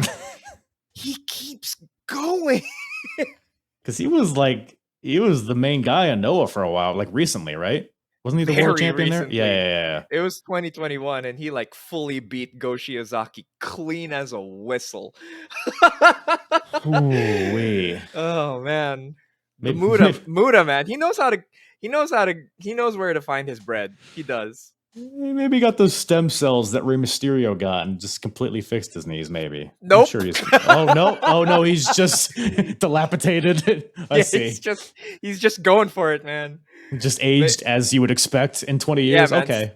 he keeps going. Because he was the main guy on Noah for a while, like recently, right? Wasn't he the world champion recently. There? Yeah. It was 2021 and he like fully beat Go Shiozaki clean as a whistle. Ooh-wee. Oh, man. Muta, man, he knows where to find his bread. He does. Maybe he got those stem cells that Rey Mysterio got and just completely fixed his knees. Maybe. Nope. I'm sure oh no, he's just dilapidated. I see. He's just going for it, man. Just aged as you would expect in 20 years. Yeah, man, okay.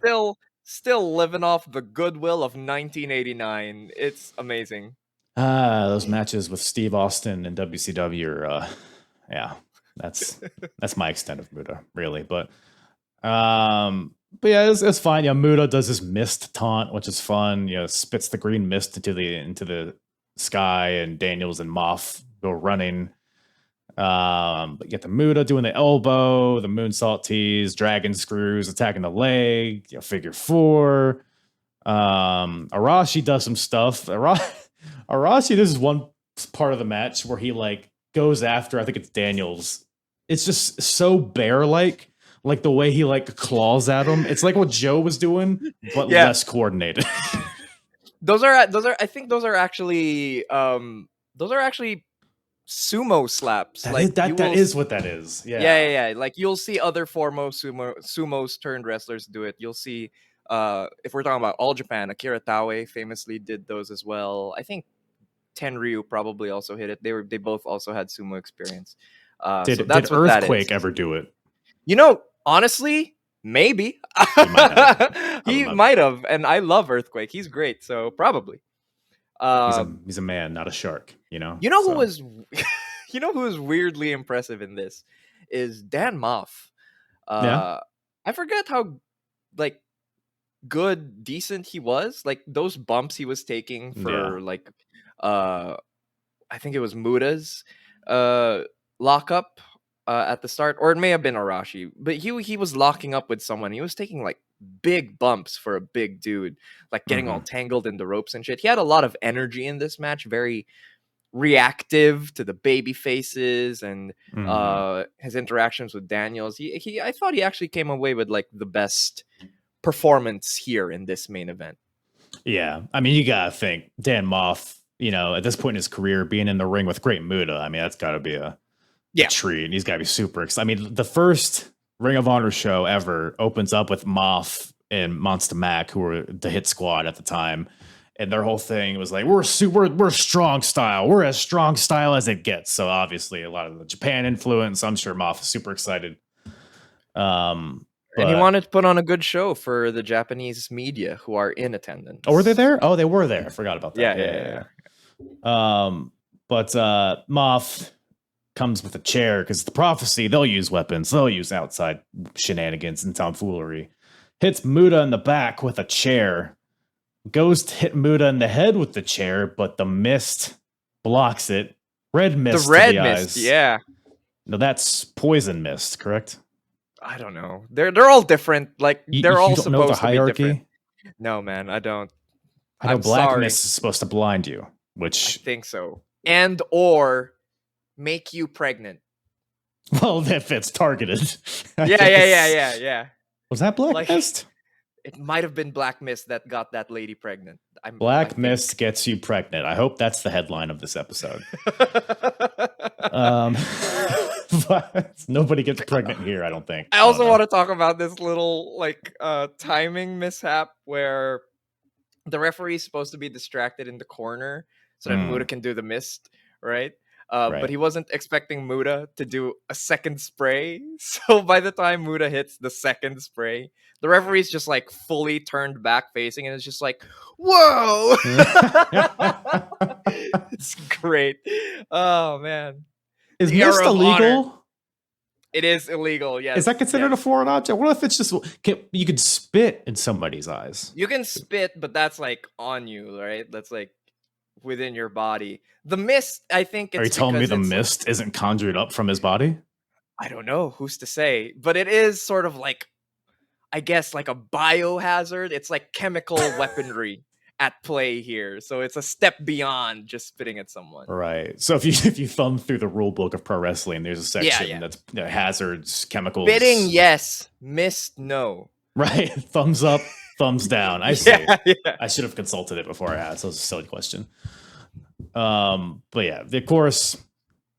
Still living off the goodwill of 1989. It's amazing. Those matches with Steve Austin and WCW are yeah. That's my extent of Muta, really. But yeah, it's fine. Yeah, Muta does his mist taunt, which is fun. You know, spits the green mist into the sky, and Daniels and Moff go running. But you get the Muta doing the elbow, the moonsault tees, dragon screws, attacking the leg, figure four. Arashi does some stuff. Arashi, this is one part of the match where he like goes after, I think it's Daniels. It's just so bear-like, like the way he like claws at him. It's like what Joe was doing, but less coordinated. Those are I think those are actually sumo slaps. That is what that is. Yeah. Like you'll see other foremost sumos turned wrestlers do it. You'll see if we're talking about All Japan, Akira Taue famously did those as well. I think Tenryu probably also hit it. They both also had sumo experience. Did Earthquake ever do it? Honestly, maybe he might have, and I love Earthquake. He's great, so probably. He's a man, not a shark. Who was, who was weirdly impressive in this is Dan Moff. I forget how like decent he was. Like those bumps he was taking for I think it was Muta's lockup at the start, or it may have been Arashi, but he was locking up with someone. He was taking like big bumps for a big dude, like getting all tangled in the ropes and shit. He had a lot of energy in this match, very reactive to the baby faces and his interactions with Daniels. I thought he actually came away with like the best performance here in this main event. Yeah, I mean, you gotta think Dan Moff, at this point in his career, being in the ring with Great Muta, I mean, that's gotta be a treat, and he's gotta be super excited. I mean, the first Ring of Honor show ever opens up with Moff and Monster Mac, who were the Hit Squad at the time, and their whole thing was like, we're strong style, we're as strong style as it gets. So obviously, a lot of the Japan influence. I'm sure Moff is super excited. And he wanted to put on a good show for the Japanese media who are in attendance. Oh, were they there? Oh, they were there. I forgot about that. Yeah. But Moff comes with a chair because the prophecy, they'll use weapons. They'll use outside shenanigans and tomfoolery. Hits Muta in the back with a chair. Goes to hit Muta in the head with the chair, but the mist blocks it. Red mist. The red mist, eyes. Yeah. No, that's poison mist, correct? I don't know. They're all different. Like they're all supposed to be different. No, man, I don't. I know black mist is supposed to blind you, which I think so, and or make you pregnant. Well, if it's targeted. Yeah. Was that black mist? It might have been black mist that got that lady pregnant. Black mist gets you pregnant. I hope that's the headline of this episode. But nobody gets pregnant here, I don't think. I also want to talk about this little timing mishap where the referee is supposed to be distracted in the corner so that Muta can do the mist, right? But he wasn't expecting Muta to do a second spray. So by the time Muta hits the second spray, the referee's just like fully turned back facing and it's just like, whoa! It's great. Oh, man. Is mist illegal? It is illegal, yes. Is that considered a foreign object? What if it's just... you could spit in somebody's eyes? You can spit, but that's like on you, right? That's like within your body. The mist, I think it's... Are you telling me the mist isn't conjured up from his body? I don't know. Who's to say? But it is sort of like, I guess, like a biohazard. It's like chemical weaponry at play here. So it's a step beyond just spitting at someone. Right. So if you thumb through the rule book of pro wrestling, there's a section that's hazards, chemicals. Spitting, yes. Mist, no. Right. Thumbs up, thumbs down. I see. Yeah. I should have consulted it before I asked. That was a silly question. But yeah, of course,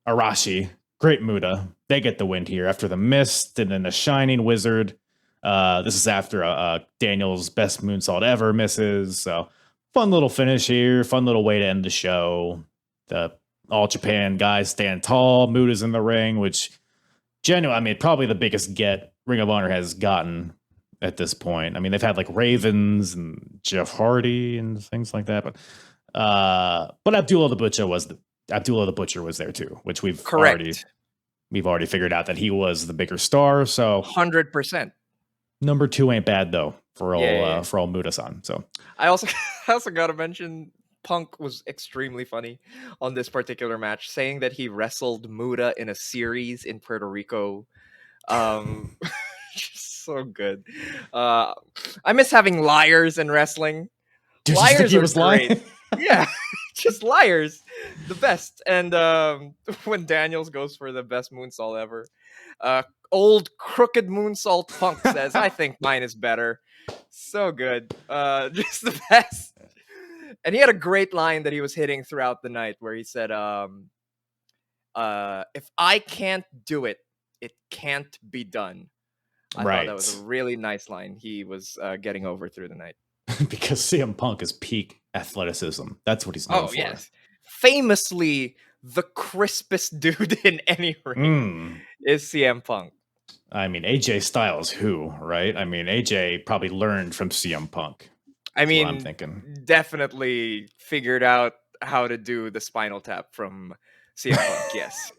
Arashi, Great Muta, they get the win here after the mist and then the Shining Wizard. This is after Daniel's best moonsault ever misses. So fun little finish here. Fun little way to end the show. The All Japan guys stand tall. Muta's in the ring, which probably the biggest get Ring of Honor has gotten at this point. I mean, they've had like Ravens and Jeff Hardy and things like that, but Abdullah the Butcher was there too, which we've already figured out that he was the bigger star. So 100%. Number 2 ain't bad though for all Muta-san. So I also gotta mention Punk was extremely funny on this particular match, saying that he wrestled Muta in a series in Puerto Rico. Just so good. I miss having liars in wrestling. Did you think Liars he are was great. lying? Yeah, just liars, the best. And when Daniels goes for the best moonsault ever, old crooked moonsault Punk says, "I think mine is better." So good, just the best. And he had a great line that he was hitting throughout the night, where he said, "If I can't do it, it can't be done." I thought that was a really nice line. He was getting over through the night. Because CM Punk is peak athleticism. That's what he's known for. Yes. Famously, the crispest dude in any ring is CM Punk. I mean, AJ Styles, who, right? I mean, AJ probably learned from CM Punk. I mean, I'm thinking. Definitely figured out how to do the spinal tap from CM Punk, yes.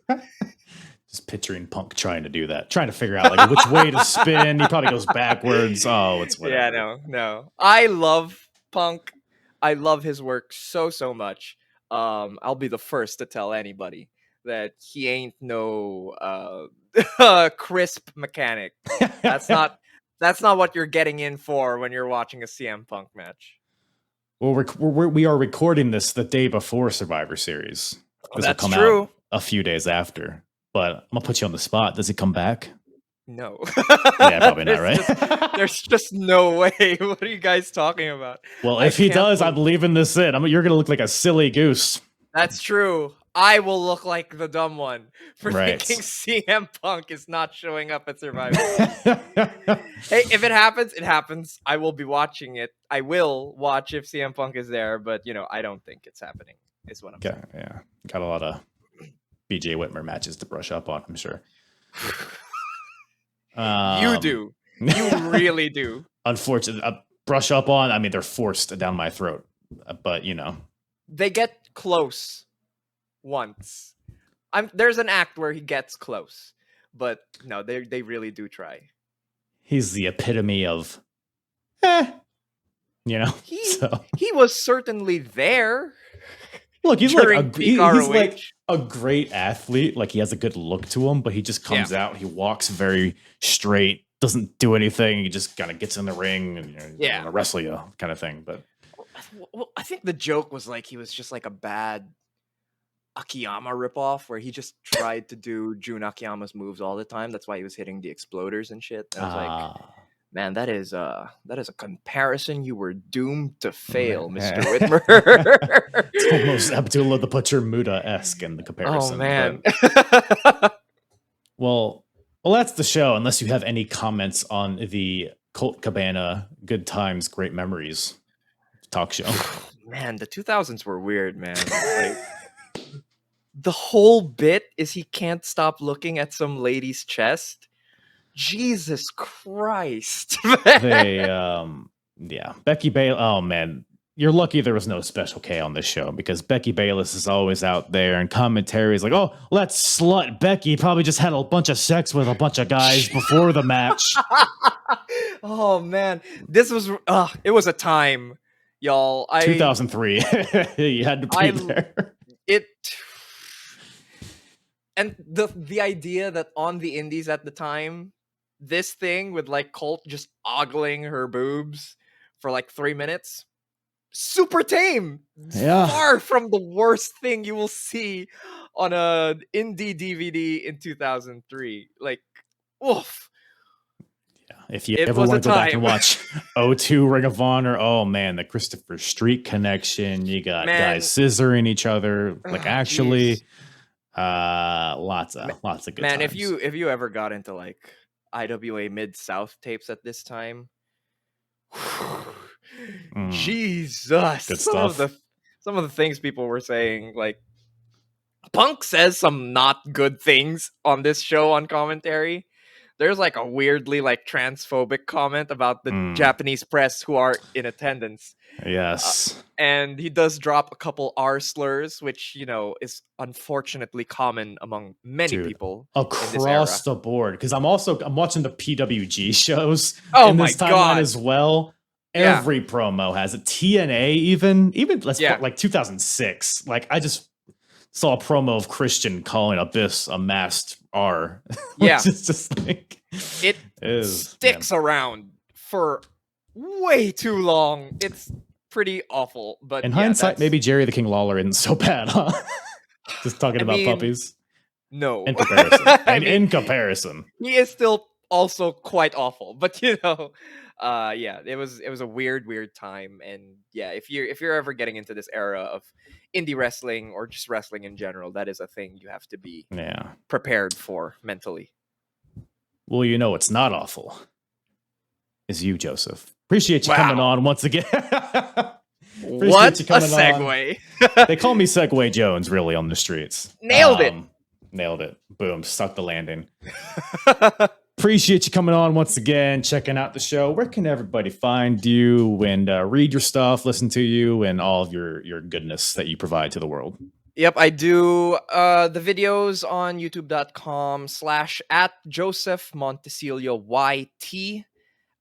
Just picturing Punk trying to do that, trying to figure out like which way to spin. He probably goes backwards. Oh, it's whatever. Yeah, no. I love Punk. I love his work so much. I'll be the first to tell anybody that he ain't no crisp mechanic. That's not what you're getting in for when you're watching a CM Punk match. Well, we are recording this the day before Survivor Series. This will come out a few days after. But I'm gonna put you on the spot. Does he come back? No. Yeah, probably not, right? There's just no way. What are you guys talking about? Well, if he does, I'm leaving this in. You're gonna look like a silly goose. That's true. I will look like the dumb one for thinking CM Punk is not showing up at Survivor. Hey, if it happens, it happens. I will be watching it. I will watch if CM Punk is there, but I don't think it's happening. Is what I'm saying. Yeah, got a lot of BJ Whitmer matches to brush up on, I'm sure. You do. You really do. Unfortunately, brush up on. I mean, they're forced down my throat, but they get close once. There's an act where he gets close, but no, they really do try. He's the epitome of, He was certainly there. Look, he's like a great athlete. Like, he has a good look to him, but he just comes out. He walks very straight, doesn't do anything. He just kind of gets in the ring and he's gonna wrestle you, kind of thing. But I think the joke was like he was just like a bad Akiyama ripoff, where he just tried to do Jun Akiyama's moves all the time. That's why he was hitting the exploders and shit. And I was like, man, that is a comparison you were doomed to fail, Mr. Whitmer. It's almost Abdullah the Butcher Muta-esque in the comparison. Oh, man. Well, that's the show, unless you have any comments on the Colt Cabana Good Times, Great Memories talk show. Man, the 2000s were weird, man. Like, the whole bit is he can't stop looking at some lady's chest. Jesus Christ. Becky Bayless. Oh man, you're lucky there was no Special K on this show, because Becky Bayless is always out there and commentaries like, "Oh, that slut Becky probably just had a bunch of sex with a bunch of guys before the match." Oh man, this was it was a time, y'all. 2003. You had to be there. And the idea that on the indies at the time, this thing with like Colt just ogling her boobs for like 3 minutes, super tame. Yeah. Far from the worst thing you will see on an indie DVD in 2003. Like, oof. Yeah. If you ever want to go back and watch 02 Ring of Honor, oh man, the Christopher Street connection. You got guys scissoring each other. Like, actually, lots of good times. If you ever got into like IWA Mid-South tapes at this time, Jesus, good stuff. Some of the things people were saying, like Punk says some not good things on this show on commentary. There's like a weirdly like transphobic comment about the Japanese press who are in attendance. Yes. And he does drop a couple R slurs, which, is unfortunately common among many people across the board. Because I'm watching the PWG shows in this timeline as well. Yeah. Every promo has a TNA, even let's Yeah. put like 2006. Like I just saw a promo of Christian calling Abyss a masked R. Yeah. Which is just like It sticks around for way too long. It's pretty awful. But In yeah, hindsight, maybe Jerry the King Lawler isn't so bad, huh? Just talking I about mean, puppies. no. In comparison. I mean, in comparison. he is still also quite awful. But yeah, it was a weird time. And yeah, if you're ever getting into this era of indie wrestling or just wrestling in general, that is a thing you have to be prepared for mentally. Well, you know it's not awful. Is you, Joseph. Appreciate you coming on once again. What a segue. They call me Segway Jones, really, on the streets. Nailed it. Nailed it. Boom. Stuck the landing. Appreciate you coming on once again, checking out the show. Where can everybody find you and read your stuff, listen to you, and all of your goodness that you provide to the world? Yep, I do the videos on youtube.com/@Joseph Montecillo YT.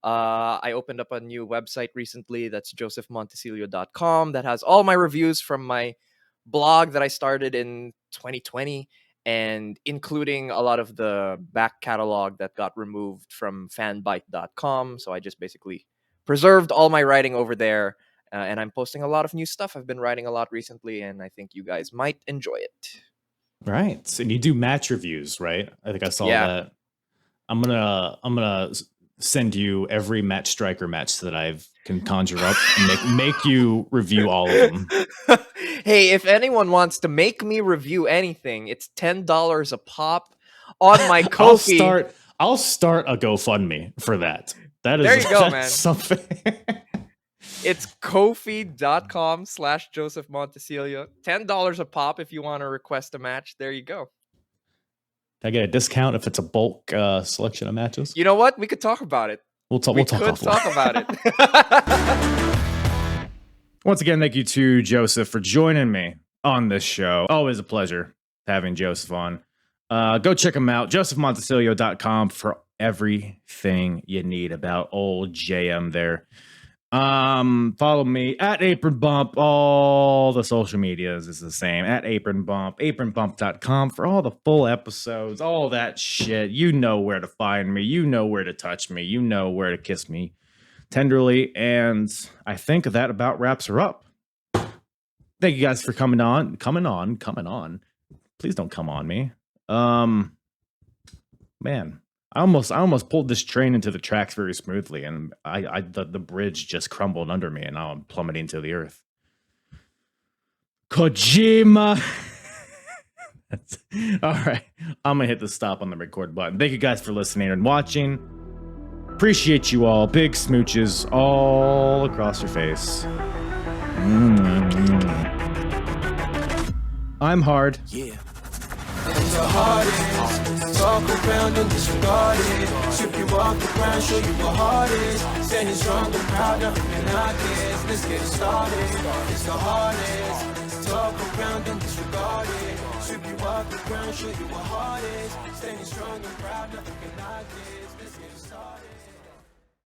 I opened up a new website recently. That's josephmontecillo.com. That has all my reviews from my blog that I started in 2020, and including a lot of the back catalog that got removed from fanbyte.com. So I just basically preserved all my writing over there. And I'm posting a lot of new stuff. I've been writing a lot recently, and I think you guys might enjoy it. Right. And you do match reviews, right? I think I saw that. I'm gonna send you every Match Striker match that I can conjure up and make you review all of them. Hey, if anyone wants to make me review anything, it's $10 a pop on my Ko-fi. I'll start a GoFundMe for that. That is there you go, man. Something. It's Ko-fi.com/Joseph Montecillo. $10 a pop if you want to request a match. There you go. Can I get a discount if it's a bulk selection of matches? You know what? We could talk about it. We'll talk about it. Once again, thank you to Joseph for joining me on this show. Always a pleasure having Joseph on. Go check him out, josephmontecillo.com, for everything you need about old JM there. Follow me at Apron Bump. All the social medias is the same, at Apron Bump, apronbump.com for all the full episodes, all that shit. You know where to find me. You know where to touch me. You know where to kiss me tenderly. And I think that about wraps her up. Thank you guys for coming on. Please don't come on me. Man. I almost pulled this train into the tracks very smoothly, and the bridge just crumbled under me, and now I'm plummeting to the earth. Kojima. All right, I'm gonna hit the stop on the record button. Thank you guys for listening and watching. Appreciate you all. Big smooches all across your face. I'm hard. Yeah. The hardest, talk around and disregard it. Strip you off the ground, show you what hard is. Standing strong and proud, nothing I guess. Let's get it started. It's the hardest, talk around and disregard it. Strip you off the ground, show you what hard is. Standing strong and proud, nothing I guess.